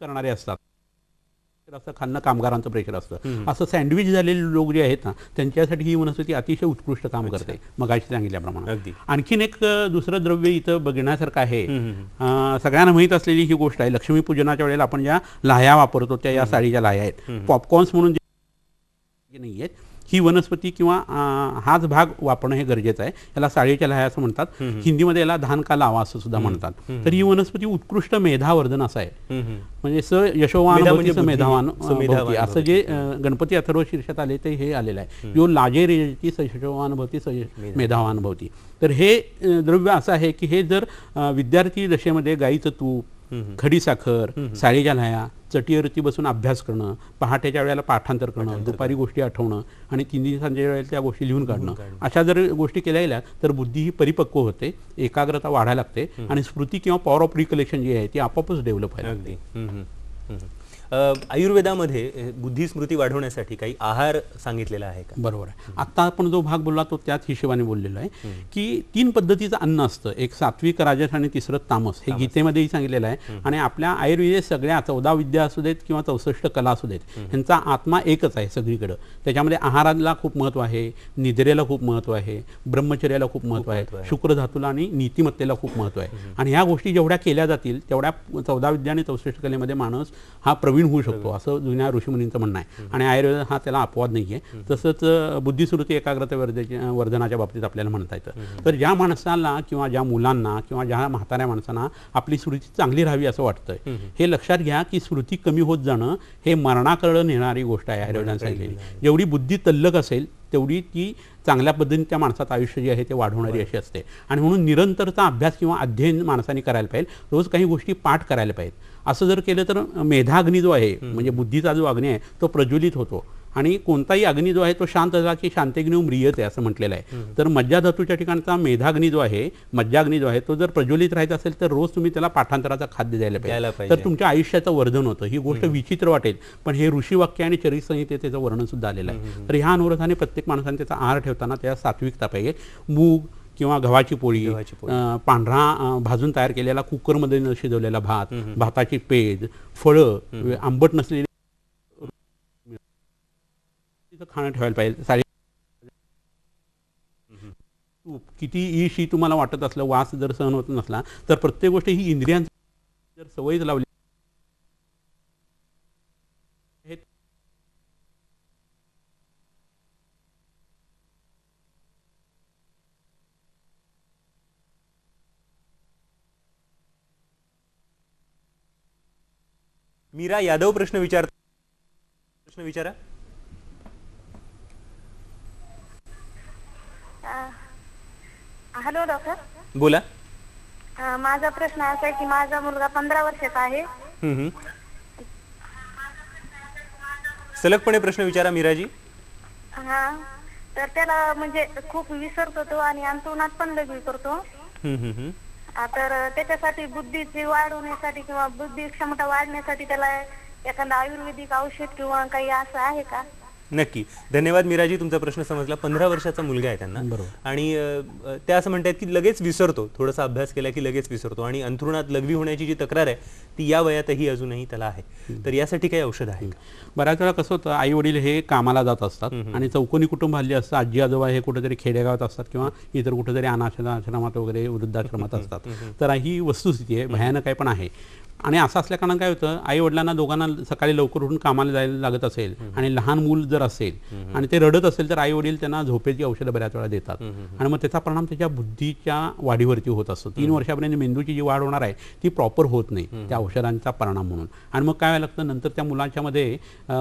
करणारे असतात, असं खाणं कामगारांचं प्रेशर असतं, असं सँडविच झालेले लोक जे आहेत ना त्यांच्यासाठी ही वनस्पती अतिशय उत्कृष्ट काम करते. मगाशी सांगितल्याप्रमाणे आणखीन एक दुसरं द्रव्य इथं बघण्यासारखं आहे. सगळ्यांना माहीत असलेली ही गोष्ट आहे, लक्ष्मीपूजनाच्या वेळेला आपण ज्या लाह्या वापरतो त्या या साडीच्या लाह्या आहेत. पॉपकॉर्न्स म्हणून जे नाही आहेत, ही वनस्पती किंवा हाच भाग वापरणं हे गरजेचं आहे. याला साडीच्या लाह्या असं म्हणतात. हिंदीमध्ये याला धान का लावा असं सुद्धा म्हणतात. तर ही वनस्पती उत्कृष्ट मेधावर्धन असं आहे. म्हणजे यशोवान मेधावान भवती असं जे गणपती अथर्व शीर्षात आले ते हे आलेलं आहे. यो लाजे रेती यशोवान भवती मेधावान भवती. तर हे द्रव्य असं आहे की हे जर विद्यार्थी दशेमध्ये गाईचं तूप, खडीसाखर, साडीच्या लाह्या, चटीवरती बसून अभ्यास करणं, पहाटेच्या वेळेला पाठांतर करणं, दुपारी गोष्टी आठवणं आणि 3 दिवसांच्या वेळेला त्या गोष्टी लिहून काढणं, अशा जर गोष्टी केल्या गेल्या तर बुद्धी ही परिपक्व होते, एकाग्रता वाढायला लागते आणि स्मृती किंवा पॉवर ऑफ रिकलेक्शन जी आहे ती आपोआपच डेव्हलप व्हायला लागते. आयुर्वेदामध्ये बुद्धी स्मृती वाढवण्यासाठी काही आहार सांगितलेला आहे का? बरोबर आहे. आता आपण जो भाग बोलला तो त्याच हिशोबाने बोललेलो आहे की 3 पद्धतीचं अन्न असतं, एक सात्विक, राजस आणि तिसरं तामस. हे गीतेमध्येही सांगितलेलं आहे. आणि आपल्या आयुर्वेदेत सगळ्या 14 विद्या असू देत किंवा 64 कला असू देत, ह्यांचा आत्मा एकच आहे सगळीकडं. त्याच्यामध्ये आहाराला खूप महत्त्व आहे, निद्रेला खूप महत्त्व आहे, ब्रह्मचर्याला खूप महत्त्व आहे, शुक्रधातूला आणि नीतिमत्तेला खूप महत्त्व आहे. आणि ह्या गोष्टी जेवढ्या केल्या जातील तेवढ्या 14 विद्या आणि 64 कलेमध्ये माणूस हा प्रवीण होऊ शकतो, असं जुन्या ऋषीमुनींचं म्हणणं आहे. आणि आयुर्वेद हा त्याला अपवाद नाही आहे. तसंच बुद्धिस्मृती एकाग्रता वर्धनाच्या बाबतीत आपल्याला म्हणता येतं. तर ज्या माणसाला किंवा ज्या मुलांना किंवा ज्या म्हाताऱ्या माणसांना आपली स्मृती चांगली राहावी असं वाटतंय, हे लक्षात घ्या की स्मृती कमी होत जाणं हे मरणाकडे नेणारी गोष्ट आहे आयुर्वेदाने सांगितलेली. जेवढी बुद्धी तल्लक असेल तेवढी ती चांगल्या पद्धतीने त्या माणसाचं आयुष्य जे आहे ते वाढवणारी अशी असते. आणि म्हणून निरंतरचा अभ्यास किंवा अध्ययन माणसाने करायला पाहिजे. रोज काही गोष्टी पाठ करायला पाहिजेत. असं जर केलं तर मेधाग्नी जो आहे म्हणजे बुद्धीचा जो अग्नी आहे तो प्रज्वलित होतो. आणि कोणताही अग्नी जो आहे तो शांत झाला की शांतेग्नी म्रियते असं म्हटलेलं आहे. तर मज्जाधातूच्या ठिकाणचा मेधाग्नी जो आहे, मज्जाग्नी जो आहे तो जर प्रज्वलित राहायचा असेल तर रोज तुम्ही त्याला पाठांतराचं खाद्य द्यायला पाहिजे. तर तुमच्या आयुष्याचं वर्धन होतं. ही गोष्ट विचित्र वाटेल पण हे ऋषीवाक्य आणि चरित्र संहितेत त्याचं वर्णन सुद्धा आलेलं आहे. तर ह्या अनुरोधाने प्रत्येक माणसाने त्याचा आहार ठेवताना त्याला सात्विकता पाहिजे. मूग किंवा गव्हाची पोळी, पांढरा भाजून तयार केलेला कुकरमध्ये न शिजवलेला भात, भाताची पेज, फळं, आंबट नसलेली खाणं ठेवायला पाहिजे. किती ईशी तुम्हाला वाटत असलं, वास जर सहन होत नसला तर प्रत्येक गोष्ट ही इंद्रियांची जर सवयच लावली. मीरा यादव प्रश्न विचारा. हॅलो डॉक्टर, बोला. माझा प्रश्न असा आहे की माझा मुलगा 15 वर्षाचा आहे. सलगपणे प्रश्न विचारा मीराजी. हा, तर त्याला म्हणजे खूप विसरतो तो आणि अंतुनात पण लघवी करतो. तर त्याच्यासाठी बुद्धीची वाढ होण्यासाठी किंवा बुद्धी क्षमता वाढण्यासाठी त्याला एखादं आयुर्वेदिक औषध किंवा काही असं आहे का? नक्की. धन्यवाद मीराजी, तुमचा प्रश्न समजला. 15 वर्षाचा मुलगा आहे त्यांना. आणि त्या असं म्हणतात की लगेच विसरतो, थोडासा अभ्यास केला की लगेच विसरतो. आणि अंथरुणात लघवी होण्याची जी तक्रार आहे ती या वयातही अजूनही त्याला आहे. तर यासाठी काही औषध आहे? बऱ्याच वेळा कसं होतं, आई वडील हे कामाला जात असतात आणि चौकोनी कुटुंब हल्ली असतं. आजी आजोबा हे कुठेतरी खेडेगावात असतात किंवा इतर कुठेतरी अनाथाश्रमात वगैरे वृद्धाश्रमात असतात. तर ही वस्तुस्थिती आहे, भयानक आहे पण आहे. आणि असं असल्या कारणानं काय होतं, आई वडिलांना दोघांना सकाळी लवकर उठून कामाला जायला लागत असेल आणि लहान मूल जर असेल आणि ते रडत असेल तर आई वडील त्यांना झोपेची औषधं बऱ्याच वेळा देतात. आणि मग त्याचा परिणाम त्याच्या बुद्धीच्या वाढीवरती होत असतो. 3 वर्षापर्यंत मेंदूची जी वाढ होणार आहे ती प्रॉपर होत नाही त्या औषधांचा परिणाम म्हणून. आणि मग काय व्हायला लागतं, नंतर त्या मुलांच्यामध्ये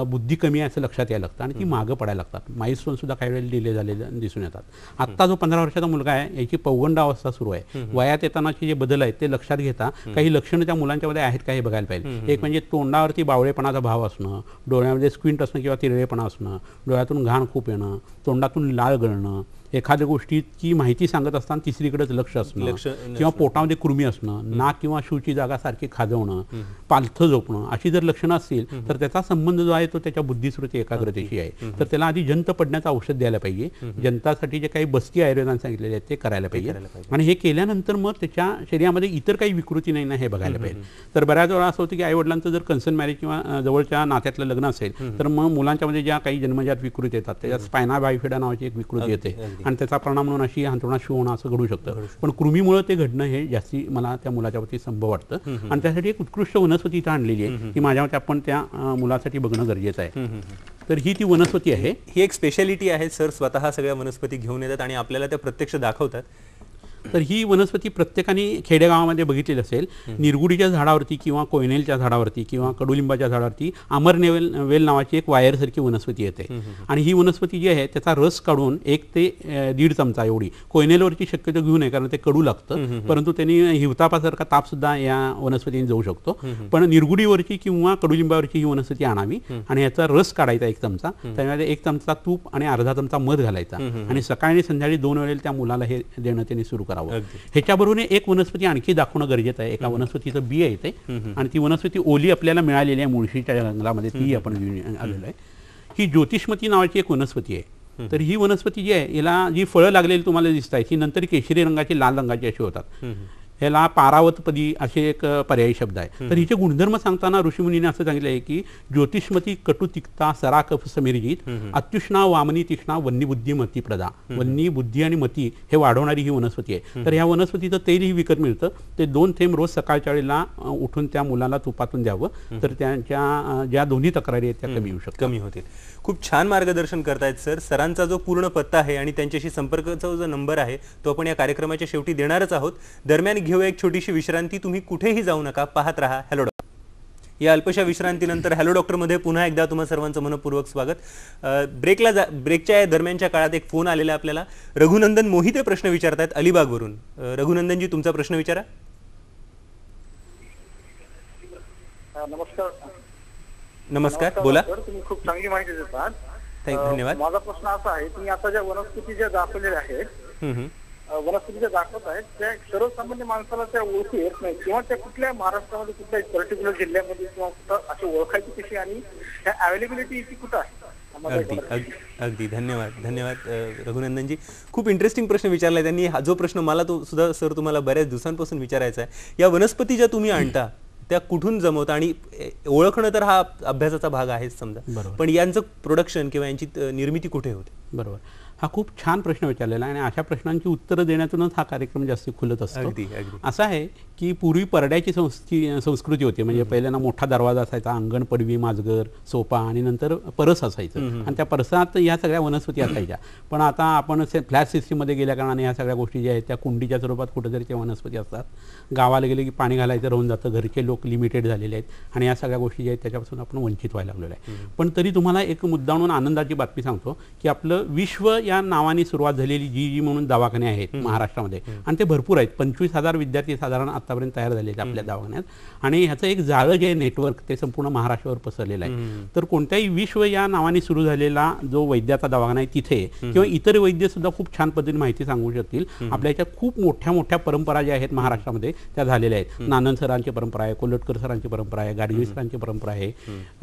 बुद्धी कमी आहे असं लक्षात यायला लागतं आणि ती मागं पडायला लागतात. माइलस्टोन सुद्धा काही वेळेला डिले झालेले दिसून येतात. आत्ता जो 15 वर्षाचा मुलगा आहे याची पौगंडावस्था सुरू आहे. वयात येतानाचे जे बदल आहेत ते लक्षात घेता काही लक्षणं त्या मुलांच्यामध्ये आहेत का हे बघायला पाहिजे. एक म्हणजे तोंडावरती बावळेपणाचा भाव असणं, डोळ्यामध्ये स्क्विंट असणं किंवा तिरळेपणा असणं, डोळ्यातून घाण खूप येणं, तोंडातून लाळ गळणं, एखाद्या गोष्टीची माहिती सांगत असताना तिसरीकडेच लक्ष असणं किंवा पोटामध्ये कृमी असणं, नाक किंवा शूची जागा सारखी खाजवणं, पालथं झोपणं, अशी जर लक्षणं असतील तर त्याचा संबंध जो आहे तो त्याच्या बुद्धिस्मृती एकाग्रतेशी आहे. तर त्याला आधी जंत पडण्याचं औषध द्यायला पाहिजे. जंतासाठी जे काही बस्ती आयुर्वेदाने सांगितलेले आहेत ते करायला पाहिजे. आणि हे केल्यानंतर मग त्याच्या शरीरामध्ये इतर काही विकृती नाही ना हे बघायला पाहिजे. तर बऱ्याच वेळा असं होतं की आईवडिलांचं जर कन्सर्न मॅरेज किंवा जवळच्या नात्यातलं लग्न असेल तर मग मुलांच्यामध्ये ज्या काही जन्मजात विकृती येतात त्याच्यात स्पायना बायफिडा नावाची एक विकृती येते आणि त्याचा परिणाम म्हणून अशी अंथरुणात शिव होणं असं घडू शकतं. पण कृमीमुळे ते घडणं हे जास्ती मला त्या मुलाच्या बाबतीत संभव वाटतं. आणि त्यासाठी एक उत्कृष्ट वनस्पती इथं आणलेली आहे की माझ्या मते आपण त्या मुलासाठी बघणं गरजेचं आहे. तर ही ती वनस्पती आहे. ही एक स्पेशालिटी आहे. सर स्वतः सगळ्या वनस्पती घेऊन येतात आणि आपल्याला त्या प्रत्यक्ष दाखवतात. तर ही वनस्पती प्रत्येकाने खेडेगावामध्ये बघितलेली असेल. निरगुडीच्या झाडावरती किंवा कोयनेलच्या झाडावरती किंवा कडुलिंबाच्या झाडावरती वेल नावाची एक वायरसारखी वनस्पती येते. आणि ही वनस्पती जी आहे त्याचा रस काढून 1 ते 1.5 चमचा एवढी, कोयनेलवरची शक्यतो घेऊ नये कारण ते कडू लागतं, परंतु त्यांनी हिवतापासारखा ताप सुद्धा या वनस्पतीने जाऊ शकतो. पण निरगुडीवरची किंवा कडुलिंबावरची ही वनस्पती आणावी आणि याचा रस काढायचा 1 चमचा, त्यामध्ये 1 चमचा तूप आणि अर्धा चमचा मध घालायचा आणि सकाळी आणि संध्याकाळी 2 वेळेला त्या मुलाला हे देणं त्यांनी सुरू करावं. ह्याच्याबरोबर एक वनस्पती आणखी दाखवणं गरजेचं आहे. एका वनस्पतीचं बी आहे ते, आणि ती वनस्पती ओली आपल्याला मिळालेली आहे मुळशीच्या जंगलामध्ये, ती आपण घेऊन आलेलो आहे. ही ज्योतिष्मती नावाची एक वनस्पती आहे. तर ही वनस्पती जी आहे, याला जी फळं लागलेली तुम्हाला दिसत आहे, ती नंतर केशरी रंगाची, लाल रंगाची अशी होतात. ह्याला पारावतपदी असे एक पर्यायी शब्द आहे. तर हिचे गुणधर्म सांगताना ऋषीमुनीने असं सांगितलं आहे की ज्योतिष्मती कटु तिक्ता सराकफ समिरजित अत्युष्णा वामनी तीक्ष्णा वन्नी बुद्धी मती प्रदा. वन्नी, बुद्धी आणि मती हे वाढवणारी ही वनस्पती आहे. तर ह्या वनस्पतीचं तेलही विकत मिळतं. ते 2 थेंब रोज सकाळच्या वेळेला उठून त्या मुलाला तुपातून द्यावं, तर त्यांच्या ज्या दोन्ही तक्रारी आहेत त्या कमी होऊ शकतात, कमी होतील. खूप छान मार्गदर्शन करतायत सर. सरांचा जो पूर्ण पत्ता आहे आणि त्यांच्याशी संपर्काचा जो नंबर आहे तो आपण या कार्यक्रमाच्या शेवटी देणारच आहोत. दरम्यान घेऊया एक छोटीशी विश्रांती. तुम्ही कुठेही जाऊ नका, पाहत रहा हॅलो डॉक्टर. या अल्पशा विश्रांतीनंतर हॅलो डॉक्टर मध्ये पुन्हा एकदा तुम्हा सर्वांचं मनपूर्वक स्वागत. ब्रेकच्या या दरम्यानच्या काळात एक फोन आलेला आपल्याला. रघुनंदन मोहिते प्रश्न विचारतायत अलिबागवरून. रघुनंदनजी, तुमचा प्रश्न विचारा. नमस्कार, बोला. तुम्ही खूप चांगली माहिती देतात, धन्यवाद. माझा प्रश्न असा आहे, तुम्ही आता ज्या वनस्पती ज्या दाखवलेल्या आहेत, वनस्पती ज्या दाखवत आहेत, त्या सर्वसामान्य माणसाला त्या ओळखू येत नाही, किंवा त्या कुठल्या महाराष्ट्रामध्ये कुठल्या पर्टिक्युलर जिल्ह्यामध्ये किंवा कुठं अशी ओळखायची कशी, आणि त्या अवेलेबिलिटी ती कुठं आहे? अगदी धन्यवाद रघुनंदनजी. खूप इंटरेस्टिंग प्रश्न विचारलाय त्यांनी. हा जो प्रश्न मला तो सुद्धा सर तुम्हाला बऱ्याच दिवसांपासून विचारायचा आहे. या वनस्पती ज्या तुम्ही आणता त्या कुठून जमवता, आणि ओळखणं तर हा अभ्यासाचा भाग आहेच समजा, पण यांचं प्रोडक्शन किंवा यांची निर्मिती कुठे होते? बरोबर, हा खूप छान प्रश्न विचारलेला आहे, आणि अशा प्रश्नांची उत्तरं देण्यातूनच हा कार्यक्रम जास्त खुलत असतो. असं आहे की पूर्वी परड्याची संस्कृती होती. म्हणजे पहिल्यांदा मोठा दरवाजा असायचा, अंगण, पडवी, माजगर, सोपा, आणि नंतर परस असायचं, आणि त्या परसात ह्या सगळ्या वनस्पती असायच्या. पण आता आपण फ्लॅट सिस्टीममध्ये गेल्या कारणाने ह्या सगळ्या गोष्टी ज्या आहेत त्या कुंडीच्या स्वरूपात कुठेतरी त्या वनस्पती असतात. गावाला गेले की पाणी घालायचं राहून जातं, घरचे लोक लिमिटेड झालेले आहेत, आणि या सगळ्या गोष्टी ज्या आहेत त्याच्यापासून आपण वंचित व्हायला लागलेलो आहे. पण तरी तुम्हाला एक मुद्दामून आनंदाची बातमी सांगतो की आपलं विश्व या नावाने सुरुवात झालेली जी म्हणून दवाखाने आहेत महाराष्ट्रामध्ये, आणि ते भरपूर आहेत. 25,000 विद्यार्थी साधारण आतापर्यंत तयार झाले आहेत आपल्या दवाखान्यात, आणि ह्याचं एक जाळं जे नेटवर्क ते संपूर्ण महाराष्ट्रावर पसरलेलं आहे. तर कोणत्याही विश्व या नावाने सुरू झालेला जो वैद्याचा दवाखाना आहे तिथे, किंवा इतर वैद्य सुद्धा खूप छान पद्धतीने माहिती सांगू शकतील. आपल्या याच्यात खूप मोठ्या मोठ्या परंपरा ज्या आहेत महाराष्ट्रामध्ये त्या झालेल्या आहेत. नानन सरांची परंपरा आहे, कोल्हटकर सरांची परंपरा आहे, गाडगे सरांची परंपरा आहे,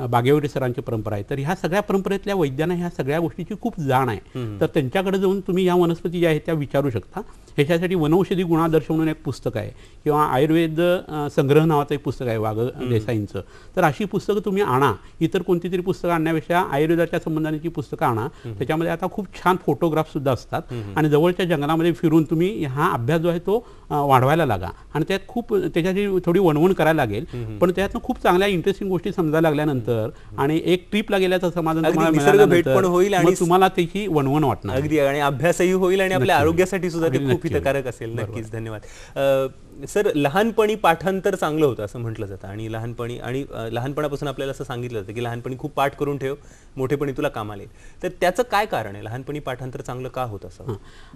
बागेवडे सरांची परंपरा आहे. तर ह्या सगळ्या परंपरेतल्या वैद्यांना ह्या सगळ्या गोष्टीची खूप जाण आहे. तर त्यांच्याकडे जाऊन तुम्ही या वनस्पती ज्या आहेत त्या विचारू शकता. ह्याच्यासाठी वनौषधी गुणादर्श म्हणून एक पुस्तक आहे, किंवा आयुर्वेद संग्रह नावाचं एक पुस्तक आहे वाघ देसाईंचं. तर अशी पुस्तकं तुम्ही आणा. इतर कोणती तरी पुस्तकं आणण्यापेक्षा आयुर्वेदाच्या संबंधाची पुस्तकं आणा. त्याच्यामध्ये आता खूप छान फोटोग्राफ सुद्धा असतात, आणि जवळच्या जंगलामध्ये फिरून तुम्ही हा अभ्यास जो आहे तो वाढवायला लागा. आणि त्यात खूप त्याच्याची थोडी वणवण करायला लागेल, पण त्यातनं खूप चांगल्या इंटरेस्टिंग गोष्टी समजायला लागल्यानंतर आणि एक ट्रिपला गेल्याचं समाधान तुम्हाला तुम्हाला त्याची वणवण वाटणार. अगदी, आणि अभ्यासही होईल, आणि आपल्या आरोग्यासाठी सुद्धा ते खूप हितकारक असेल. नक्कीच, धन्यवाद. सर, लहानपणी पाठांतर चांगलं होतं असं म्हटलं जातं, आणि लहानपणापासून आपल्याला असं सांगितलं जातं की लहानपणी खूप पाठ करून ठेव, मोठेपणी तुला कामाला येईल. तर त्याचं काय कारण आहे? लहानपणी पाठांतर चांगलं का होतं असं?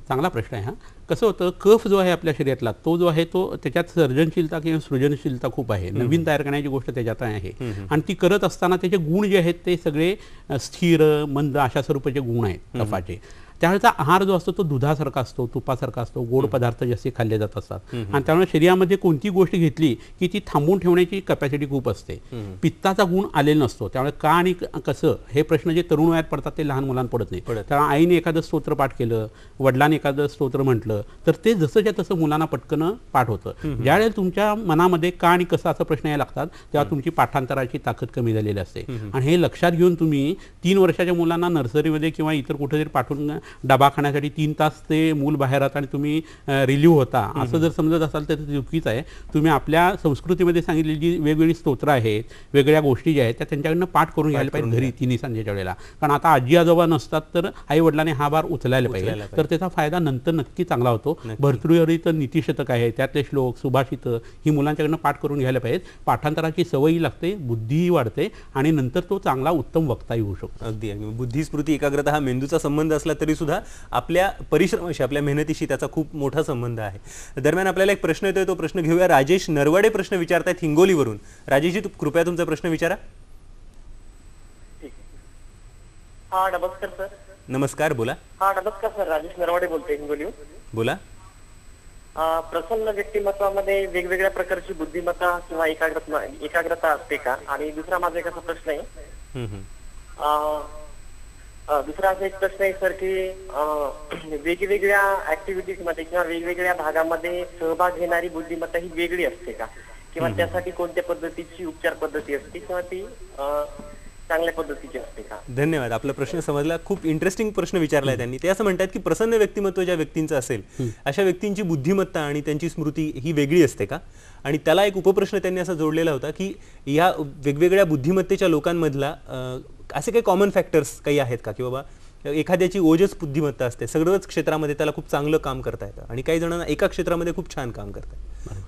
चांगला प्रश्न आहे हा. कसं होतं, कफ जो आहे आपल्या शरीरातला तो जो आहे तो त्याच्यात सर्जनशीलता किंवा सृजनशीलता खूप आहे. नवीन तयार करण्याची गोष्ट त्याच्यात आहे, आणि ती करत असताना त्याचे गुण जे आहेत ते सगळे स्थिर, मंद अशा स्वरूपाचे गुण आहेत कफाचे. त्यावेळेचा आहार जो असतो तो दुधासारखा असतो, तुपासारखा असतो, गोड पदार्थ जास्त खाल्ले जात असतात, आणि त्यामुळे शरीरामध्ये कोणती गोष्ट घेतली की ती थांबवून ठेवण्याची कॅपॅसिटी खूप असते. पित्ताचा गुण आलेला नसतो. त्यामुळे का आणि कसं हे प्रश्न जे तरुण वयात पडतात ते लहान मुलांना पडत नाही. त्यामुळे आईने एखादं स्तोत्र पाठ केलं, वडिलांनी एखादं स्तोत्र म्हटलं तर ते जसंच्या तसं मुलांना पटकन पाठ होतं. ज्यावेळेला तुमच्या मनामध्ये का आणि कसं असं प्रश्न यायला लागतात तेव्हा तुमची पाठांतराची ताकद कमी झालेली असते. आणि हे लक्षात घेऊन तुम्ही 3 वर्षाच्या मुलांना नर्सरीमध्ये किंवा इतर कुठेतरी पाठवून डबा खाण्यासाठी 3 तास ते मूल बाहेर राहतात आणि तुम्ही रिलीव्ह होता असं जर समजत असाल तर ते चुकीचं आहे. तुम्ही आपल्या संस्कृतीमध्ये सांगितलेली जी वेगवेगळी स्तोत्र आहेत, वेगळ्या गोष्टी ज्या आहेत त्या त्यांच्याकडनं पाठ करून घ्यायला पाहिजे घरी 3 सांजेच्या वेळेला. कारण आता आजी आजोबा नसतात तर आई वडिलांनी हा भार उचलायला पाहिजे, तर त्याचा फायदा नंतर नक्की चांगला होतो. भर्तृहरित नीतिशतक आहे, त्यातले श्लोक, सुभाषित ही मुलांच्याकडनं पाठ करून घ्यायला पाहिजेत. पाठांतराची सवयही लागते, बुद्धीही वाढते, आणि नंतर तो चांगला उत्तम वक्ताही होऊ शकतो. अगदी बुद्धी, स्मृती, एकाग्रता हा मेंदूचा संबंध असला तरी सुद्धा आपल्या परिश्रमाशी, आपल्या मेहनतीशी त्याचा खूप मोठा संबंध आहे. दरम्यान आपल्याला एक प्रश्न येतोय, तो प्रश्न घेऊया. राजेश नरवडे प्रश्न विचारतायत हिंगोलीवरून. राजेशजी, कृपया तुमचा प्रश्न विचारा. हा, नमस्कार सर. नमस्कार, बोला. हा, नमस्कार सर. राजेश नरवडे बोलतोय हिंगोलीहून. बोला. प्रसन्न व्यक्तिमत्वामध्ये वेगवेगळ्या प्रकारची बुद्धिमत्ता किंवा एकाग्रता असते का? आणि दुसरा माझा एक असा प्रश्न आहे, दुसरा असा एक प्रश्न आहे सर की वेगवेगळ्या ऍक्टिव्हिटीज मध्ये किंवा वेगवेगळ्या भागामध्ये सहभाग घेणारी बुद्धिमत्ता ही वेगळी असते का? किंवा त्यासाठी कोणत्या पद्धतीची उपचार पद्धती असते किंवा ती चांगल्या पद्धतीची असते का? धन्यवाद, आपला प्रश्न समजला. खूप इंटरेस्टिंग प्रश्न विचारलाय त्यांनी. ते असं म्हणतात की प्रसन्न व्यक्तिमत्व ज्या व्यक्तींचं असेल अशा व्यक्तींची बुद्धिमत्ता आणि त्यांची स्मृती ही वेगळी असते का? आणि त्याला एक उपप्रश्न त्यांनी असा जोडलेला होता की या वेगवेगळ्या बुद्धिमत्तेच्या लोकांमधला असे काही कॉमन फॅक्टर्स काही आहेत का? की बाबा एखाद्याची ओजस बुद्धिमत्ता असते, सगळ्याच क्षेत्रामध्ये त्याला खूप चांगलं काम करता येतं आणि काही जणांना एका क्षेत्रामध्ये खूप छान काम करता येतं,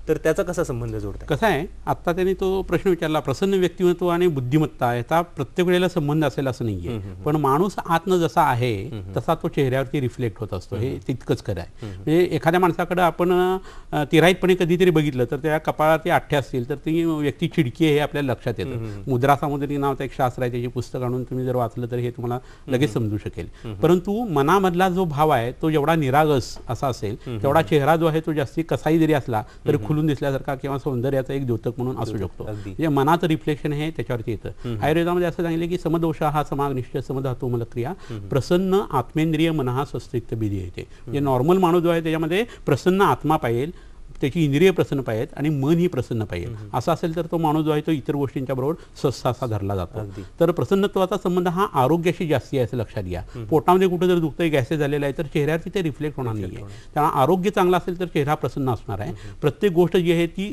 तर त्याचा कसा संबंध जोडता? कसं आहे, आता त्यांनी तो प्रश्न विचारला, प्रसन्न व्यक्तिमत्व आणि बुद्धिमत्ता याचा प्रत्येक वेळेला संबंध असेल असं नाहीये, पण माणूस आतनं जसा आहे तसा तो चेहऱ्यावरती रिफ्लेक्ट होत असतो, हे तितकंच खरं आहे. म्हणजे एखाद्या माणसाकडे आपण तिराईतपणे कधीतरी बघितलं तर त्या कपाळात आठ्या असतील तर ती व्यक्ती चिडकी आहे हे आपल्याला लक्षात येतं. मुद्रा सामुद्री नावाचं एक शास्त्र आहे, त्याची पुस्तक आणून तुम्ही जर वाचलं तर हे तुम्हाला लगेच समजू शकेल. परंतु मनामधला जो भाव आहे तो जेवढा निरागस असा असेल तेवढा चेहरा जो आहे तो जास्ती कसाही जरी असला तरी खुलून दिसल्यासारखा किंवा सौंदर्याचा एक द्योतक म्हणून असू शकतो. म्हणजे मनाचं रिफ्लेक्शन हे त्याच्यावरती येतं. आयुर्वेदामध्ये असं सांगितलं की समदोष हा समाग निश्चय समधातू मलक्रिया प्रसन्न आत्मेंद्रिय मनहा स्वस्तिक्त बिधी येते. म्हणजे नॉर्मल माणूस जो आहे त्याच्यामध्ये प्रसन्न आत्मा पाहिजे, त्याची इंद्रिय प्रसन्न पाहिजेत आणि मन ही प्रसन्न पाहिजे. असं असेल तर तो माणूस जो आहे तो इतर गोष्टींच्या बरोबर सहसा असा धरला जातो. तर प्रसन्नत्वाचा संबंध हा आरोग्याशी जास्ती आहे असं लक्षात घ्या. पोटामध्ये कुठं जर दुखतंय, गॅसेस झालेला आहे तर चेहऱ्यावरती ते रिफ्लेक्ट होणार नाहीये. त्यामुळे आरोग्य चांगलं असेल तर चेहरा प्रसन्न असणार आहे. प्रत्येक गोष्ट जी आहे ती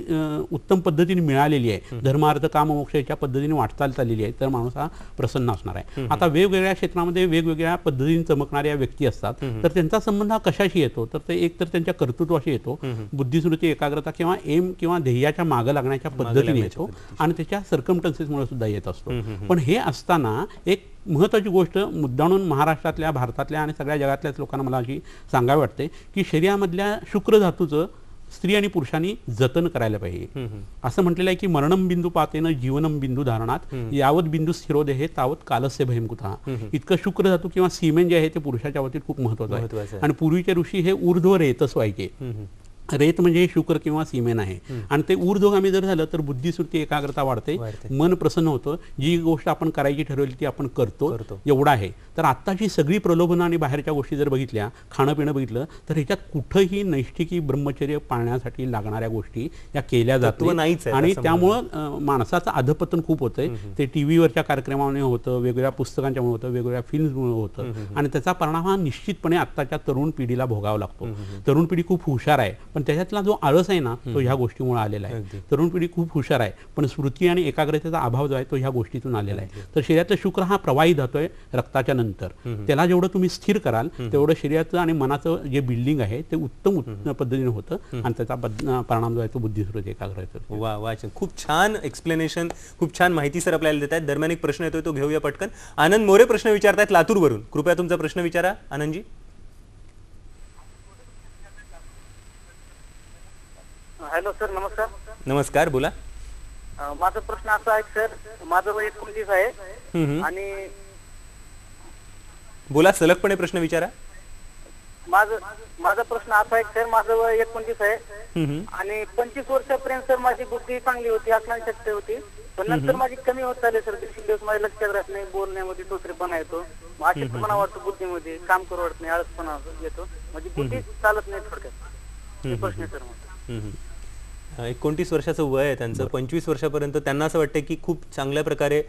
उत्तम पद्धतीने मिळालेली आहे, धर्म अर्थ काम मोक्ष याच्या पद्धतीने वाटचाल चाललेली आहे, तर माणूस हा प्रसन्न असणार आहे. आता वेगवेगळ्या क्षेत्रामध्ये वेगवेगळ्या पद्धतीने चमकणाऱ्या व्यक्ती असतात, तर त्यांचा संबंध हा कशाशी येतो? तर ते एक तर त्यांच्या कर्तृत्वाशी येतो, बुद्धिस्मृती एकाग्रता किंवा एम किंवा ध्येयाच्या मागे लागण्याच्या पद्धतीने येतो आणि त्याच्या सर्कमस्टन्सेसमुळे सुद्धा येत असतो. पण हे असताना एक महत्त्वाची गोष्ट मुद्दाणून महाराष्ट्रातल्या, भारतातल्या आणि सगळ्या जगातल्याच लोकांना मला अशी सांगावी वाटते की शरीरामधल्या शुक्र धातूचं स्त्री आणि पुरुषांनी जतन करायला पाहिजे. असं म्हटलेलं आहे की मरणम बिंदू पातेन जीवनम बिंदू धारणात यावत बिंदू स्थिरोदेहे तावत कालस्य भयंकुता. इतकं शुक्र धातू किंवा सीमेन जे आहे ते पुरुषाच्या बाबतीत खूप महत्त्वाचं आहे. आणि पूर्वीचे ऋषी हे ऊर्ध्व रेतस व्हायचे. रेत म्हणजे शुक्र किंवा सीमेन आहे आणि ते ऊर्ध्वगामी जर झालं तर बुद्धिस्मृती एकाग्रता वाढते, मन प्रसन्न होतं, जी गोष्ट आपण करायची ठरवली ती आपण करतो, एवढं आहे. तर आत्ताची सगळी प्रलोभनं आणि बाहेरच्या गोष्टी जर बघितल्या, खाणं पिणं बघितलं तर ह्याच्यात कुठंही नैष्ठिकी ब्रह्मचर्य पाळण्यासाठी लागणाऱ्या गोष्टी या केल्या जातात आणि त्यामुळं माणसाचं अधपतन खूप होतंय. ते टीव्हीवरच्या कार्यक्रमामुळे होतं, वेगवेगळ्या पुस्तकांच्यामुळे होतं, वेगवेगळ्या फिल्म्समुळे होतं आणि त्याचा परिणाम हा निश्चितपणे आत्ताच्या तरुण पिढीला भोगावा लागतो. तरुण पिढी खूप हुशार आहे पण त्याच्यातला जो आळस आहे ना तो ह्या गोष्टीमुळे आलेला आहे. तरुण पिढी खूप हुशार आहे पण स्मृती आणि एकाग्रतेचा अभाव जो आहे तो ह्या गोष्टीतून आलेला आहे. तर शरीरातला शुक्र हा प्रवाही धातोय रक्ताच्या नंतर, त्याला जेवढं तुम्ही स्थिर कराल तेवढं शरीराचं आणि मनाचं जे बिल्डिंग आहे ते उत्तम पद्धतीने होतं आणि त्याचा परिणाम जो आहे तो बुद्धिस्मृती एकाग्रता. वा वा, खूप छान एक्सप्लेनेशन, खूप छान माहिती सर आपल्याला देत आहेत. दरम्यान एक प्रश्न येतोय तो घेऊया पटकन. आनंद मोरे प्रश्न विचारतायत लातूरवरून. कृपया तुमचा प्रश्न विचारा आनंदजी. हॅलो सर, नमस्कार. नमस्कार, बोला. माझा प्रश्न असा आहे सर, माझं वय 29 आहे आणि बोला, सलगपणे प्रश्न विचारा. माझा प्रश्न असा आहे सर, माझं वय 29 आहे आणि 25 वर्षापर्यंत सर माझी बुद्धी चांगली होती, आकलनशक्ती होती, पण नंतर माझी कमी होत चालली सर. दिवस माझ्या लक्षात राहत नाही, बोलण्यामध्ये तोतरेपणा येतो, अशक्तपणा वाटतो, बुद्धीमध्ये काम करू वाटत नाही, आळसपणा येतो, माझी बुद्धी चालत नाही. थोडक्यात प्रश्न सर. 29 वर्षाचं वय आहे त्यांचं. 25 वर्षापर्यंत त्यांना असं वाटतं की खूप चांगल्या प्रकारे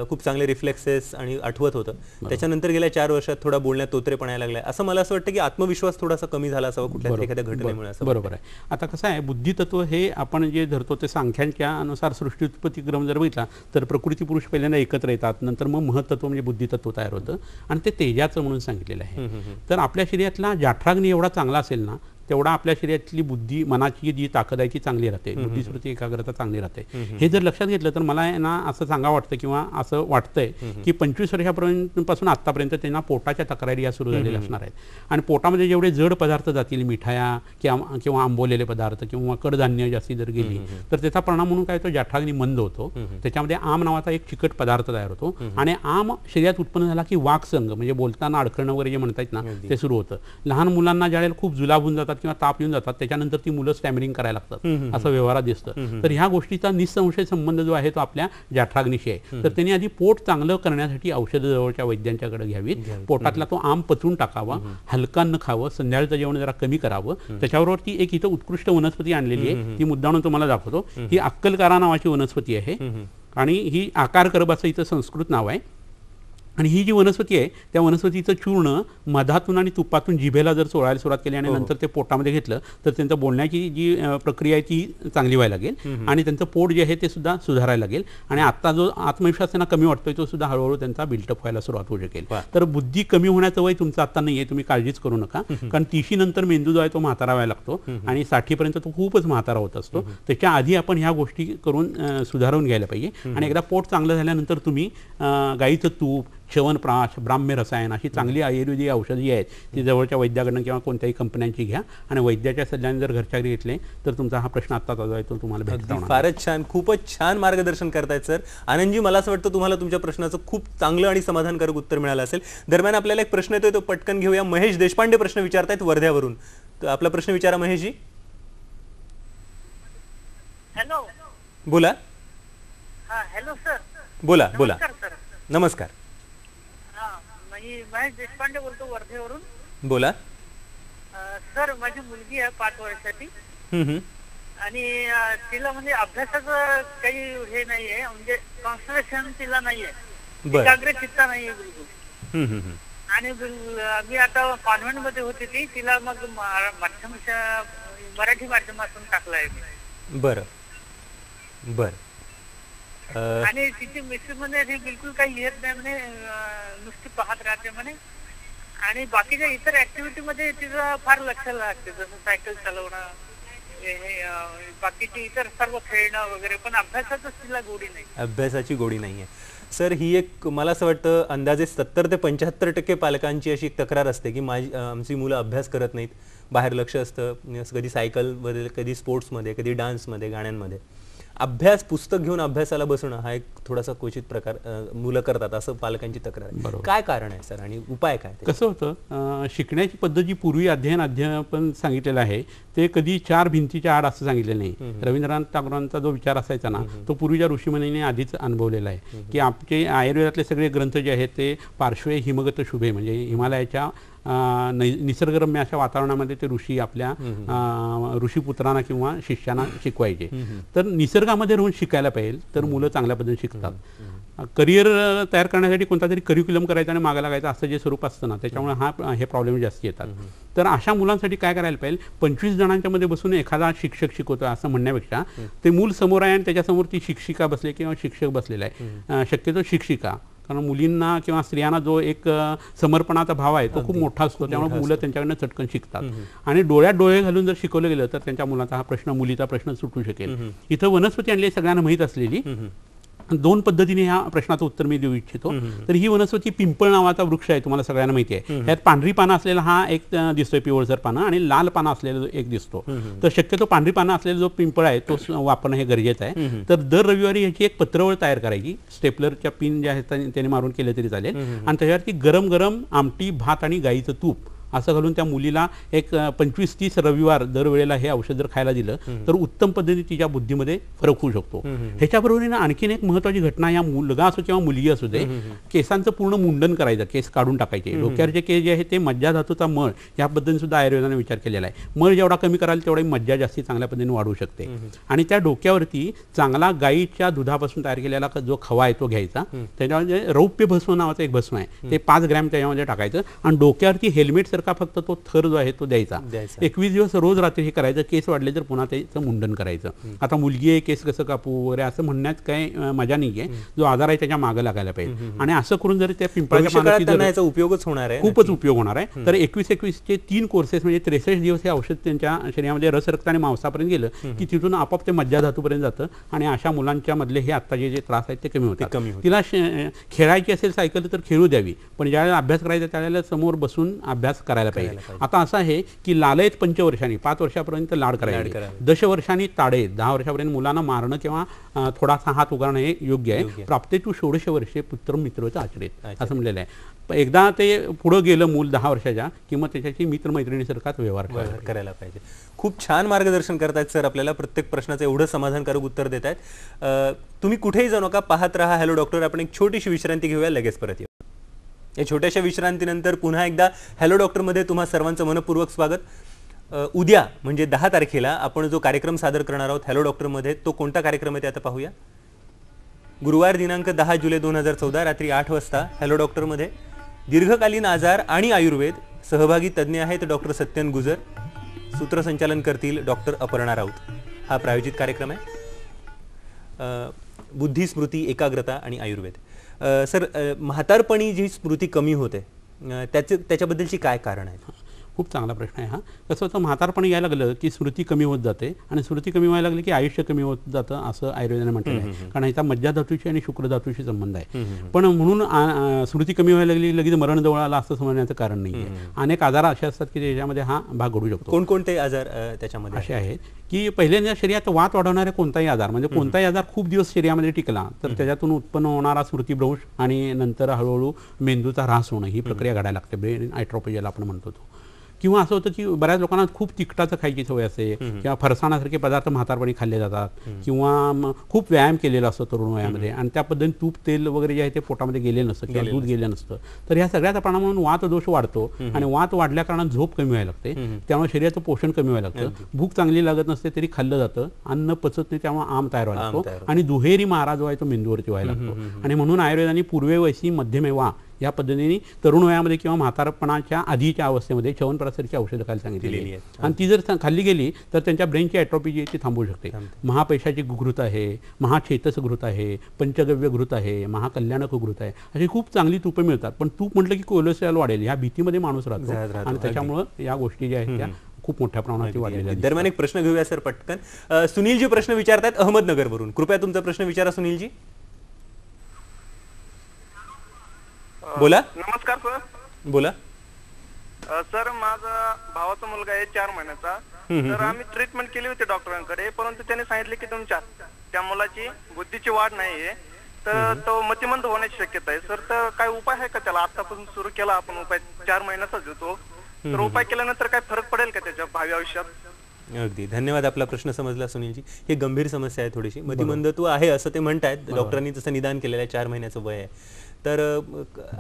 खूप चांगले रिफ्लेक्सेस आणि आठवत होतं. त्याच्यानंतर गेल्या 4 वर्षात थोडा बोलण्यात तोतरेपणा यायला लागलाय. असं मला असं वाटतं की आत्मविश्वास थोडासा कमी झाला असावा कुठल्या एखाद्या घटनेमुळे. बरोबर आहे. आता कसं आहे, बुद्धितत्व हे आपण जे धरतो ते सांख्यांच्या अनुसार सृष्टी उत्पत्ती क्रम जर बघितला तर प्रकृती पुरुष पहिल्यांदा एकत्र येतात, नंतर मग महत्त्व म्हणजे बुद्धितत्व तयार होतं आणि ते तेजाचं म्हणून सांगितलेलं आहे. तर आपल्या शरीरातला जाठराग्नी एवढा चांगला असेल ना तेवढा आपल्या शरीरातली बुद्धी, मनाची जी ताकद आहे ती चांगली राहते, बुद्धिस्मृती एकाग्रता चांगली राहते. हे जर लक्षात घेतलं तर मला ना असं सांगावं वाटतं किंवा असं वाटतंय की 25 वर्षापासून आतापर्यंत त्यांना पोटाच्या तक्रारी या सुरू झालेल्या असणार आहेत आणि पोटामध्ये जेवढे जड पदार्थ जातील, मिठाया किंवा आंबवलेले पदार्थ किंवा कडधान्य जास्ती जर गेली तर त्याचा परिणाम म्हणून काय तो जाठराग्नी मंद होतो. त्याच्यामध्ये आम नावाचा एक चिकट पदार्थ तयार होतो आणि आम शरीरात उत्पन्न झाला की वाक्संग म्हणजे बोलताना अडखळणं वगैरे जे म्हणतायत ना ते सुरू होतं. लहान मुलांना ज्यावेळेला खूप जुलाबून जातात जातात किंवा ताप येऊन जातात त्याच्यानंतर ती मुलं स्टॅमरिंग करायला लागतात असं व्यवहारात दिसतं. तर ह्या गोष्टीचा निसंशय संबंध जो आहे तो आपल्या जठराग्नीशी आहे. तर त्यांनी आधी पोट चांगलं करण्यासाठी औषधं जवळच्या वैद्यांच्याकडे घ्यावीत, पोटातला तो आम पचवून टाकावा, हलकान्न खावं, संध्याकाळचं जेवण जरा कमी करावं. त्याच्याबरोबर एक इथं उत्कृष्ट वनस्पती आणलेली आहे, ती मुद्दामून तुम्हाला दाखवतो. ही अक्कलकारा नावाची वनस्पती आहे आणि ही आकार करब असं इथं संस्कृत नाव आहे. आणि ही जी वनस्पती आहे त्या वनस्पतीचं चूर्ण मधातून आणि तुपातून जिभेला जर चोळायला सुरुवात केली आणि नंतर ते पोटामध्ये घेतलं तर त्यांचं बोलण्याची जी प्रक्रिया आहे ती चांगली व्हायला लागेल आणि त्यांचं पोट जे आहे ते सुद्धा सुधारायला लागेल आणि आता जो आत्मविश्वास त्यांना कमी वाटतोय तो सुद्धा हळूहळू त्यांचा बिल्टअप व्हायला सुरुवात होऊ शकेल. तर बुद्धी कमी होण्याचं वय तुमचं आता नाही आहे, तुम्ही काळजीच करू नका. कारण 30 नंतर मेंदू जो आहे तो म्हातारा व्हायला लागतो आणि 60 पर्यंत तो खूपच म्हातारा होत असतो. त्याच्या आधी आपण ह्या गोष्टी करून सुधारून घ्यायला पाहिजे. आणि एकदा पोट चांगलं झाल्यानंतर तुम्ही गाईचं तूप, च्यवनप्राश, ब्राह्म्य रसायन अशी चांगली आयुर्वेदिक औषधी आहेत ती जवळच्या वैद्याकडनं किंवा कोणत्याही कंपन्यांची घ्या आणि वैद्याच्या सल्ल्याने जर घरच्या घरी घेतले तर तुमचा हा प्रश्न आत्ता जो आहे तो तुम्हाला भेटतो. फारच छान, खूपच छान मार्गदर्शन करतायत सर. आनंदजी, मला असं वाटतं तुम्हाला तुमच्या प्रश्नाचं खूप चांगलं आणि समाधानकारक उत्तर मिळालं असेल. दरम्यान आपल्याला एक प्रश्न येतोय तो पटकन घेऊया. महेश देशपांडे प्रश्न विचारतायत वर्ध्यावरून. तर आपला प्रश्न विचारा महेशजी. हॅलो, बोला. Hello sir. बोला बोला. नमस्कार. महेश देशपांडे बोलतो वर्धेवरून. बोला सर, माझी मुलगी आहे 5 वर्षाची आणि तिला म्हणजे अभ्यासाचं काही हे नाहीये, म्हणजे कॉन्सन्ट्रेशन तिला नाहीये, एकाग्रचित्ता नाहीये बिलकुल. आणि मी आता कॉन्व्हेंट मध्ये होती ती, तिला मग मराठी माध्यमातून टाकलाय. बरं बरं. आणि तिची मिस्टर म्हणे बिलकुल काही येत नाही म्हणे, नुसती पाहत राहते म्हणे. आणि बाकीच्या इतर ऍक्टिव्हिटी मध्ये तिचं फार लक्ष लागते, जसं सायकल चालवणं, बाकीची इतर सर्व खेळणं वगैरे, पण अभ्यासातच तिला गोडी नाही. अभ्यासाची गोडी नाहीये सर. ही एक मला असं वाटतं अंदाजे 70 ते 75% पालकांची अशी एक तक्रार असते की आमची मुलं अभ्यास करत नाहीत, बाहेर लक्ष असतं, कधी सायकलमध्ये, कधी स्पोर्ट्समध्ये, कधी डान्समध्ये, गाण्यांमध्ये. अभ्यास, पुस्तक घेऊन अभ्यासाला बसणं हा एक थोडासा क्वचित प्रकार मुलं करतात असं पालकांची तक्रार आहे. काय कारण आहे सर आणि उपाय काय? कसं होतं, शिकण्याची पद्धत जी पूर्वी अध्यापन सांगितलेलं आहे ते कधी 4 भिंतीच्या आड असं सांगितलेलं नाही. रवींद्रनाथ टागोरांचा जो विचार असायचा ना तो पूर्वीच्या ऋषीमुनींनी आधीच अनुभवलेला आहे की आपले आयुर्वेदातले सगळे ग्रंथ जे आहेत ते पार्श्वे हिमगत शुभे, म्हणजे हिमालयाच्या निसर्गरम्य अशा वातावरणामध्ये ते ऋषी आपल्या ऋषीपुत्रांना किंवा शिष्यांना शिकवायचे. तर निसर्गामध्ये राहून शिकायला पाहिजे तर मुलं चांगल्या पद्धतीने शिकतात. करिअर तयार करण्यासाठी कोणता तरी करिक्युलम करायचा आणि मागा लागायचं असं जे स्वरूप असतं ना त्याच्यामुळे हे प्रॉब्लेम जास्त येतात. तर अशा मुलांसाठी काय करायला पाहिजे, 25 जणांच्या मध्ये बसून एखादा शिक्षक शिकवतो असं म्हणण्यापेक्षा ते मूल समोर आहे आणि त्याच्यासमोर ती शिक्षिका बसली किंवा शिक्षक बसलेला आहे, शक्यतो शिक्षिका. कारण मुलींना किंवा स्त्रियांना जो एक समर्पणाचा भाव आहे तो खूप मोठा असतो, त्यामुळे मुलं त्यांच्याकडनं चटकन शिकतात. आणि डोळ्यात डोळे घालून जर शिकवलं गेलं तर त्यांच्या मुलाचा हा प्रश्न, मुलीचा प्रश्न सुटू शकेल. इथं वनस्पती आणली सगळ्यांना माहीत असलेली. 2 पद्धतीने ह्या प्रश्नाचं उत्तर मी देऊ इच्छितो. तर ही वनस्पती पिंपळ नावाचा वृक्ष आहे, तुम्हाला सगळ्यांना माहिती आहे. यात पांढरी पानं असलेला हा एक दिसतोय, पिवळसर पानं, आणि लाल पानं असलेला एक दिसतो. तर शक्यतो पांढरी पानं असलेला जो पिंपळ आहे तो वापरणं हे गरजेचं आहे. तर दर रविवारी ह्याची एक पत्रवळ तयार करायची, स्टेपलरच्या पिन ज्या आहेत त्याने मारून केलं तरी चालेल, आणि त्याच्यावरती गरम गरम आमटी, भात आणि गाईचं तूप असं घालून त्या मुलीला एक 25-30 रविवार दरवेळेला हे औषध जर खायला दिलं तर उत्तम पद्धतीने तिच्या बुद्धीमध्ये फरक होऊ शकतो. ह्याच्याबरोबरीने आणखीन एक महत्वाची घटना, या मुलगा असो किंवा मुलगी असू दे, केसांचं पूर्ण मुंडन करायचं, केस काढून टाकायचे. डोक्यावरचे केस जे आहे ते मज्जाधातूचा मळ, याबद्दल सुद्धा आयुर्वेदाने विचार केलेला आहे. मळ जेवढा कमी कराल तेवढी मज्जा जास्ती चांगल्या पद्धतीने वाढू शकते. आणि त्या डोक्यावरती चांगला गाईच्या दुधापासून तयार केलेला जो खवा आहे तो घ्यायचा, त्याच्यामध्ये रौप्य भस्म नावाचं एक भस्म आहे, ते 5 ग्रॅम त्याच्यामध्ये टाकायचं आणि डोक्यावरती हेल्मेट का फक्त तो थर जो आहे तो द्यायचा. 21 दिवस रोज रात्री हे करायचं. केस वाढले तर पुन्हा त्याचं मुंडन करायचं. आता मुलगी आहे, केस कसं कापू वगैरे असं म्हणण्यात काही मजा नाहीये. जो आजार आहे त्याच्या मागे लागायला पाहिजे. आणि असं करून जर त्या पिंपळाच्या पानाचा उपयोगच होणार आहे, खूपच उपयोग होणार आहे. तर 21-21 3 कोर्सेस म्हणजे 63 दिवस हे औषध त्यांच्या शरीरामध्ये रस, रक्त आणि मांसापर्यंत गेलं की तिथून आपोआप ते मज्जाधातूपर्यंत जातं आणि अशा मुलांच्या मधले हे आता जे त्रास आहेत ते कमी होतात. तिला खेळायची असेल सायकल तर खेळू द्यावी, पण ज्यावेळेला अभ्यास करायचा त्यावेळेला समोर बसून अभ्यास करायला पाहिजे. आता असं आहे की लालयत 5 वर्षांनी 5 वर्षापर्यंत लाड करायला, 10 वर्षांनी ताडे 10 वर्षापर्यंत मुलांना मारणं किंवा थोडासा हात उगारणं हे योग्य आहे. प्राप्ते टू 16 वर्षे पुत्र मित्रच आचरित असं म्हणलेलं आहे. एकदा ते पुढे गेलं मूल 10 वर्षाच्या किंवा त्याच्याशी मित्रमैत्रिणीसारखाच व्यवहार करायला पाहिजे. खूप छान मार्गदर्शन करतायत सर आपल्याला, प्रत्येक प्रश्नाचं एवढं समाधानकारक उत्तर देत आहेत. तुम्ही कुठेही जाऊ नका, पाहत राहा हॅलो डॉक्टर. आपण एक छोटीशी विश्रांती घेऊया, लगेच परत येऊ. या छोट्याशा विश्रांतीनंतर पुन्हा एकदा हॅलो डॉक्टरमध्ये तुम्हा सर्वांचं मनपूर्वक स्वागत. उद्या म्हणजे 10 तारखेला आपण जो कार्यक्रम सादर करणार आहोत हॅलो डॉक्टरमध्ये, तो कोणता कार्यक्रम आहे ते आता पाहूया. गुरुवार दिनांक 10 जुलै 2014 रात्री 8 वाजता हॅलो डॉक्टरमध्ये दीर्घकालीन आजार आणि आयुर्वेद, सहभागी तज्ज्ञ आहेत डॉक्टर सत्यन गुजर, सूत्रसंचालन करतील डॉक्टर अपर्णा राऊत. हा प्रायोजित कार्यक्रम आहे. बुद्धी, स्मृती, एकाग्रता आणि आयुर्वेद. सर, म्हातारपणी जी स्मृती कमी होते त्याच्याबद्दलची काय कारण आहे? खूप चांगला प्रश्न आहे हा. कसं होतं, म्हातारपणी यायला लागलं की स्मृती कमी होत जाते आणि स्मृती कमी व्हायला लागली की आयुष्य कमी होत जातं असं आयुर्वेदाने म्हटलेलं आहे. कारण ह्याचा मज्जाधातूची आणि शुक्रधातूची संबंध आहे. पण म्हणून स्मृती कमी व्हायला लागली लगेच मरण जवळ आला असं समजण्याचं कारण नाही आहे. अनेक आजार असे असतात की त्याच्यामध्ये हा भाग घडू शकतो. कोणकोणते आजार त्याच्यामध्ये असे आहेत की पहिल्यांदा शरीरात वात वाढवणारे कोणताही आजार, म्हणजे कोणताही आजार खूप दिवस शरीरामध्ये टिकला तर त्याच्यातून उत्पन्न होणारा स्मृतिभ्रंश आणि नंतर हळूहळू मेंदूचा ह्रास होणं ही प्रक्रिया घडायला लागते. ब्रेन आयट्रोपी ज्याला आपण म्हणतो तो. किंवा असं होतं की बऱ्याच लोकांना खूप तिखटाचं खायची सवय असते किंवा फरसाणासारखे पदार्थ म्हातारपणी खाल्ले जातात किंवा खूप व्यायाम केलेला असतो तरुण वयामध्ये आणि त्या पद्धतीने तूप तेल वगैरे जे आहे ते पोटामध्ये गेले नसतं किंवा दूध गेलं नसतं. तर ह्या सगळ्याचा परिणाम म्हणून वात दोष वाढतो आणि वात वाढल्या कारणात झोप कमी व्हायला लागते. त्यामुळे शरीराचं पोषण कमी व्हायला लागतं. भूक चांगली लागत नसते तरी खाल्लं जातं. अन्न पचत नाही त्यामुळे आम तयार व्हायला लागतो आणि दुहेरी मारा जो आहे तो मेंदूवरती व्हायला लागतो. आणि म्हणून आयुर्वेदाने पूर्वेवैसी मध्यमेवा या पद्धतीने तरुण वयामध्ये किंवा म्हातारपणाच्या आधीच्या अवस्थेमध्ये च्यवनप्राशरची औषधं खायला सांगितलेली आहेत. आणि ती जर खाल्ली गेली तर त्यांच्या ब्रेनची ॲट्रोपी जी आहे ती थांबवू शकते. महापैशाची घृत आहे, महाचेतस घृत आहे, पंचगव्य घृत आहे, महाकल्याणक घृत आहे, अशी खूप चांगली तुपं मिळतात. पण तूप म्हटलं की कोलेस्ट्रॉल वाढेल ह्या भीतीमध्ये माणूस राहतो आणि त्याच्यामुळं या गोष्टी ज्या आहेत त्या खूप मोठ्या प्रमाणात वाढलेल्या आहेत. दरम्यान एक प्रश्न घेऊया सर पटकन. सुनीलजी प्रश्न विचारतात अहमदनगरवरून. कृपया तुमचा प्रश्न विचारा सुनीलजी. बोला. नमस्कार सर. बोला सर, माझा भावाचा मुलगा आहे 4 महिन्याचा. तर आम्ही ट्रीटमेंट केली होती डॉक्टरांकडे, परंतु त्याने सांगितले की तुमच्या त्या मुलाची बुद्धीची वाढ नाहीये, तर तो मतिमंद होण्याची शक्यता आहे. सर, तर काय उपाय आहे का त्याला? आतापासून सुरू केला आपण उपाय, 4 महिन्याचाच देतो, तर उपाय केल्यानंतर काय फरक पडेल का त्याच्या भावी आयुष्यात? अगदी धन्यवाद. आपला प्रश्न समजला सुनीलजी. ही गंभीर समस्या आहे थोडीशी. मतिमंदत्व आहे असं ते म्हणतायत. डॉक्टरांनी तसं निदान केलेलं आहे. 4 महिन्याचं वय आहे. तर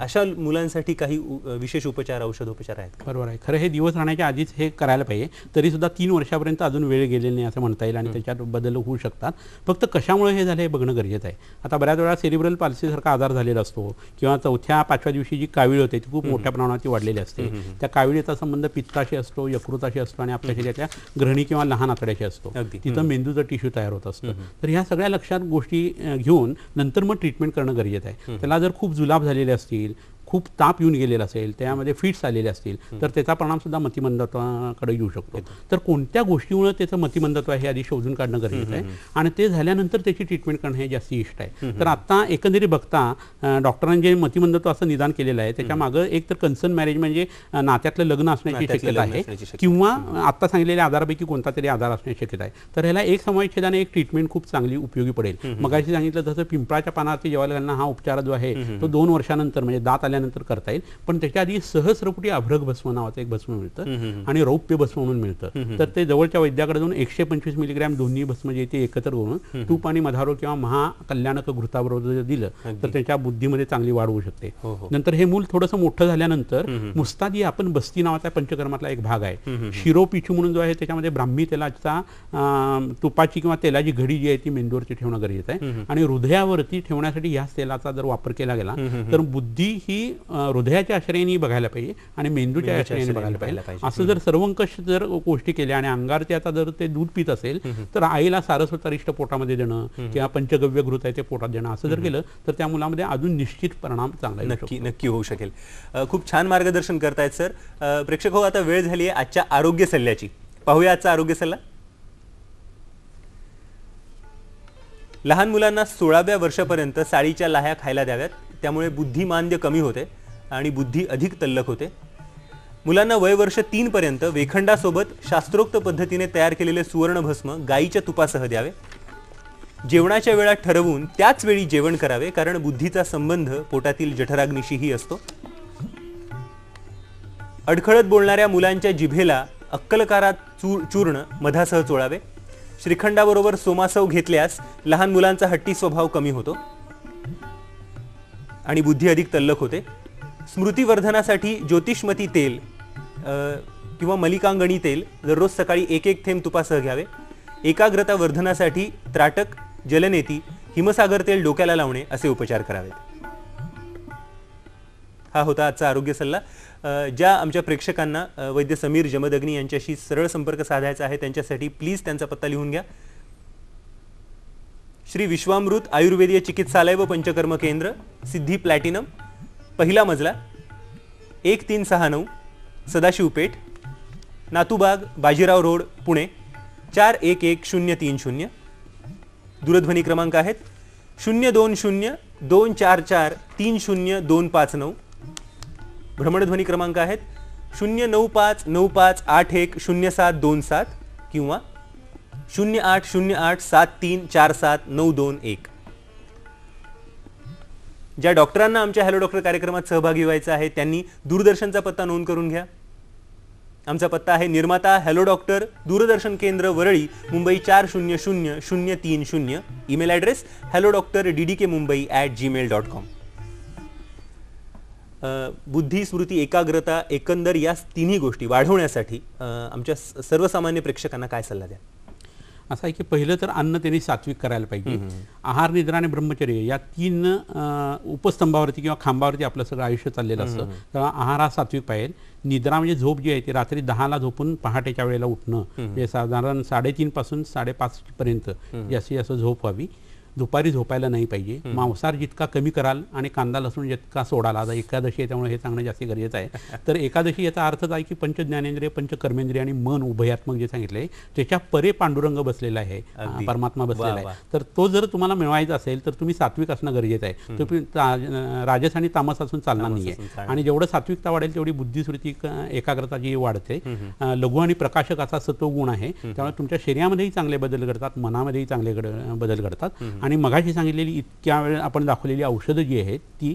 अशा मुलांसाठी काही विशेष उपचार, औषधोपचार आहेत? बरोबर आहे. खरं हे दिवस राहण्याच्या आधीच हे करायला पाहिजे. तरी सुद्धा 3 वर्षापर्यंत अजून वेळ गेलेली नाही असं म्हणता येईल आणि त्याच्यात बदल होऊ शकतात. फक्त कशामुळे हे झालं हे बघणं गरजेचं आहे. आता बऱ्याच वेळा सेरिब्रल पाल्सीसारखा आजार झालेला असतो किंवा 4थ्या-5व्या दिवशी जी कावीळ होते ती खूप मोठ्या प्रमाणात वाढलेली असते. त्या काविळीचा संबंध पित्ताशी असतो, यकृताशी असतो आणि आपल्या शरीरातल्या ग्रहणी किंवा लहान आतड्याशी असतो. तिथं मेंदूचं टिश्यू तयार होत असतं. तर ह्या सगळ्या लक्षात गोष्टी घेऊन नंतर मग ट्रीटमेंट करणं गरजेचं आहे. त्याला जर खूप जुलाब झालेले असतील, खूप ताप येऊन गेलेला असेल, त्यामध्ये फिट्स आलेले असतील तर त्याचा परिणाम सुद्धा मतिमंदत्वाकडे येऊ शकतो. तर कोणत्या गोष्टीमुळे त्याचं मतिमंदत्व आहे हे आधी शोधून काढणं गरजेचं आहे आणि ते झाल्यानंतर त्याची ट्रीटमेंट करणं हे जास्त इष्ट आहे. तर आता एकंदरीत बघता डॉक्टरांनी जे मतिमंदत्व असं निदान केलेलं आहे त्याच्या मागं एक तर कन्सर्न मॅरेज म्हणजे नात्यातलं लग्न असण्याची शक्यता आहे किंवा आता सांगितलेल्या आजारापैकी कोणता तरी आजार असण्याची शक्यता आहे. तर ह्याला एक समयच्छेदाने एक ट्रीटमेंट खूप चांगली उपयोगी पडेल. मगाशी सांगितलं तसं पिंपळाच्या पानावरती जेवायला घालणं हा उपचार जो आहे तो 2 वर्षानंतर म्हणजे दात नंतर करता येईल. पण त्याच्या आधी सहस्रपुटी अभ्रक भस्म नावाचं एक भस्म मिळतं आणि रौप्य भस्म म्हणून मिळतं. तर ते जवळच्या वैद्याकडे जाऊन 125 मिलीग्रॅम दोन्ही भस्म जे ते एकत्र करून तूप आणि मधारो किंवा महाकल्याणक घृताबरोबर जर दिलं तर त्याच्या बुद्धीमध्ये चांगली वाढ होऊ शकते. नंतर हे मूल थोडंसं मोठं झाल्यानंतर मुस्तादी आपण बस्ती नावाचा पंचकर्मातला एक भाग आहे. शिरोपिछू म्हणून जो आहे त्याच्यामध्ये ब्राह्मी तेलाचा तुपाची किंवा तेलाची घडी जी आहे ती मेंदूवरती ठेवणं गरजेचं आहे आणि हृदयावरती ठेवण्यासाठी ह्याच तेलाचा जर वापर केला गेला तर बुद्धी ही हृदयाच्या आश्रयाने बघायला पाहिजे आणि मेंदूच्या आश्रयाने बघायला पाहिजे. असं जर सर्वंकष जर गोष्टी केल्या आणि अंगारती आता जर ते दूध पित असेल तर आईला सारस्वतारिष्ट पोटामध्ये देणं किंवा पंचगव्य घृत आहे ते पोटात देणं असं जर केलं तर त्या मुलामध्ये अजून निश्चित परिणाम चांगला नक्की होऊ शकेल. खूप छान मार्गदर्शन करतायत सर. प्रेक्षक हो, आता वेळ झाली आहे आजच्या आरोग्य सल्ल्याची. पाहूया आजचा आरोग्य सल्ला. लहान मुलांना 16व्या वर्षापर्यंत साळीच्या लाह्या खायला द्याव्यात. त्यामुळे बुद्धिमांद्य कमी होते आणि बुद्धी अधिक तल्लख होते. मुलांना वय वर्ष 3 पर्यंत वेखंडासोबत शास्त्रोक्त पद्धतीने तयार केलेले सुवर्णभस्म गायीच्या तुपासह द्यावे. जेवणाच्या वेळा ठरवून त्याच वेळी जेवण करावे, कारण बुद्धीचा संबंध पोटातील जठराग्नीशीही असतो. अडखळत बोलणाऱ्या मुलांच्या जिभेला अक्कलकारात चूर्ण मधासह चोळावे. श्रीखंडाबरोबर सोमासव घेतल्यास लहान मुलांचा हट्टी स्वभाव कमी होतो आणि बुद्धी अधिक तल्लख होते. स्मृतिवर्धनासाठी ज्योतिषमती तेल किंवा मलिकांगणी तेल दररोज सकाळी 1-1 थेंब तुपासह घ्यावे. एकाग्रता वर्धनासाठी त्राटक, जलनेती, हिमसागर तेल डोक्याला लावणे असे उपचार करावेत. हा होता आजचा आरोग्य सल्ला. ज्या आमच्या प्रेक्षकांना वैद्य समीर जमदग्नी यांच्याशी सरळ संपर्क साधायचा आहे त्यांच्यासाठी प्लीज त्यांचा पत्ता लिहून घ्या. श्री विश्वामृत आयुर्वेदीय चिकित्सालय व पंचकर्म केंद्र, सिद्धी प्लॅटिनम, पहिला मजला, 1369 सदाशिव पेठ, नातूबाग, बाजीराव रोड, पुणे 411030. दूरध्वनी क्रमांक आहेत 020-244-30259. भ्रमणध्वनी क्रमांक आहेत 09595810727 किंवा 080873479221. ज्या डॉक्टरांना आमच्या हॅलो डॉक्टर कार्यक्रमात सहभागी व्हायचं आहे त्यांनी दूरदर्शनचा पत्ता नोंद करून घ्या. आमचा पत्ता आहे निर्माता हॅलो डॉक्टर, दूरदर्शन केंद्र Worli, Mumbai 400030. Email address hellodoctor@ddkmumbai@gmail.com. बुद्धी, स्मृती, एकाग्रता एकंदर या तिन्ही गोष्टी वाढवण्यासाठी आमच्या सर्वसामान्य प्रेक्षकांना काय सल्ला द्या? असं आहे की पहिलं तर अन्न त्यांनी सात्विक करायला पाहिजे. आहार, निद्रा आणि ब्रह्मचर्य या 3 उपस्तंभावरती किंवा खांबावरती आपलं सगळं आयुष्य चाललेलं असतं. तेव्हा आहार हा सात्विक पाहिजे. निद्रा म्हणजे झोप जी आहे ती रात्री 10ला झोपून पहाटेच्या वेळेला उठणं, म्हणजे साधारण 3:30 पासून 5:30 पर्यंत जास्तीत जास्त झोप व्हावी. दुपारी झोपायला नाही पाहिजे. मांसाहार जितका कमी कराल आणि कांदा लसूण जितका सोडाल, आता एकादशी आहे त्यामुळे हे सांगणं जास्त गरजेचं आहे. तर एकादशी याचा अर्थच आहे की पंचज्ञानेंद्रिय, पंचकर्मेंद्रिय आणि मन उभयात्मक जे सांगितले त्याच्या परे पांडुरंग बसलेला आहे, परमात्मा बसलेला आहे. तर तो जर तुम्हाला मिळवायचा असेल तर तुम्ही सात्विक असणं गरजेचं आहे. तुम्ही राजस आणि तामस असून चालणार नाहीये. आणि जेवढं सात्विकता वाढेल तेवढी बुद्धिस्मृती, एकाग्रता जी वाढते. लघु आणि प्रकाशक असा सत्वगुण आहे, त्यामुळे तुमच्या शरीरामध्येही चांगले बदल घडतात, मनामध्येही चांगले बदल घडतात. आणि मगाशी सांगितलेली इतक्या वेळ आपण दाखवलेली औषधं जी आहेत ती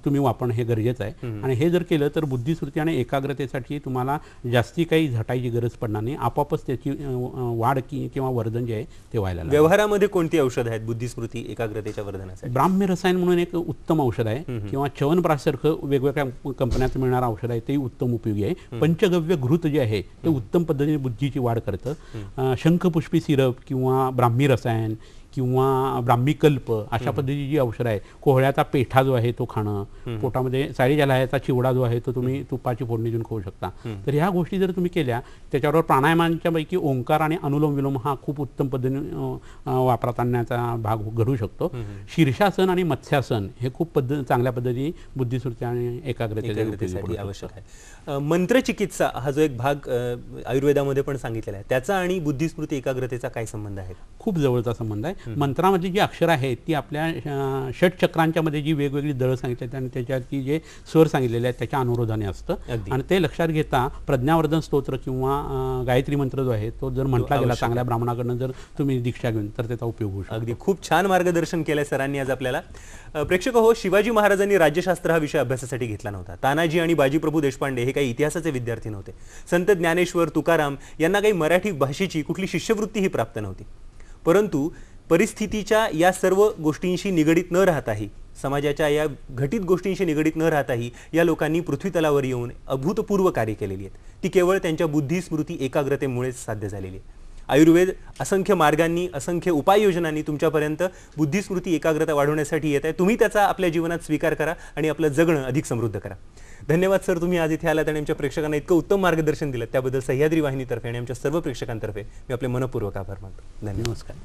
तुम्ही वापरणं हे गरजेचं आहे. आणि हे जर केलं तर बुद्धिस्मृती आणि एकाग्रतेसाठी तुम्हाला जास्ती काही झटायची गरज पडणार नाही. आपोआपच त्याची वाढ किंवा वर्धन जे आहे ते व्हायला लागेल. व्यवहारामध्ये कोणती औषधं आहेत बुद्धिस्मृती, एकाग्रतेच्या वर्धनासाठी? ब्राह्म्य रसायन म्हणून एक उत्तम औषध आहे, किंवा च्यवनप्राशसारखं वेगवेगळ्या कंपन्यात मिळणारं औषध आहे, तेही उत्तम उपयोगी आहे. पंचगव्य घृत जे आहे ते उत्तम पद्धतीने बुद्धीची वाढ करतं. शंखपुष्पी सिरप किंवा ब्राह्मी रसायन किंवा ब्राह्मी कल्प अशा पद्धतीची जी औषध आहे. कोहळ्याचा पेठा जो आहे तो खाणं, पोटामध्ये साडीच्या लाह्याचा चिवडा जो आहे तो तुम्ही तुपाची फोडणी देऊन खाऊ शकता. तर ह्या गोष्टी जर तुम्ही केल्या, त्याच्याबरोबर प्राणायामांच्या पैकी ओंकार आणि अनुलोम विलोम हा खूप उत्तम पद्धतीने वापरात आणण्याचा भाग घडू शकतो. शीर्षासन आणि मत्स्यासन हे खूप चांगल्या पद्धतीने बुद्धिस्मृती आणि एकाग्रतेसाठी आवश्यक आहे. मंत्रचिकित्सा हा जो एक भाग आयुर्वेदामध्ये पण सांगितलेला आहे, त्याचा आणि बुद्धिस्मृती एकाग्रतेचा काय संबंध आहे? खूप जवळचा संबंध आहे. मंत्रामधली जी अक्षरं आहेत ती आपल्या षटचक्रांच्या मध्ये जी वेगवेगळी दळं सांगितली आणि त्याच्यावरती जे स्वर सांगितलेले आहेत त्याच्या अनुरोधाने असतं. आणि ते लक्षात घेता प्रज्ञावर्धन स्तोत्र किंवा गायत्री मंत्र जो आहे तो जर म्हटला गेला चांगल्या ब्राह्मणाकडनं जर तुम्ही दीक्षा घेऊन तर त्याचा उपयोग होऊ शकतो. अगदी खूप छान मार्गदर्शन केलंय सरांनी आज आपल्याला. प्रेक्षक हो, शिवाजी महाराजांनी राज्यशास्त्र हा विषय अभ्यासासाठी घेतला नव्हता. तानाजी आणि बाजीप्रभू देशपांडे हे काही इतिहासाचे विद्यार्थी नव्हते. संत ज्ञानेश्वर, तुकाराम यांना काही मराठी भाषेची कुठली शिष्यवृत्तीही प्राप्त नव्हती. परंतु परिस्थितीच्या या सर्व गोष्टींशी निगडीत न राहताही, समाजाच्या या घटित गोष्टींशी निगडीत न राहताही या लोकांनी पृथ्वी तलावर येऊन अभूतपूर्व कार्य केलेली आहेत. ती केवळ त्यांच्या बुद्धी, स्मृती, एकाग्रतेमुळेच साध्य झालेली आहे. आयुर्वेद असंख्य मार्गांनी, असंख्य उपाययोजनांनी तुमच्यापर्यंत बुद्धी, स्मृती, एकाग्रता वाढवण्यासाठी येत आहे. तुम्ही त्याचा आपल्या जीवनात स्वीकार करा आणि आपलं जगणं अधिक समृद्ध करा. धन्यवाद सर, तुम्ही आज इथे आलात आणि आमच्या प्रेक्षकांना इतकं उत्तम मार्गदर्शन दिलं. त्याबद्दल सह्याद्री वाहिनीतर्फे आणि आमच्या सर्व प्रेक्षकांतर्फे मी आपले मनपूर्वक आभार मानतो. धन्यवाद. नमस्कार.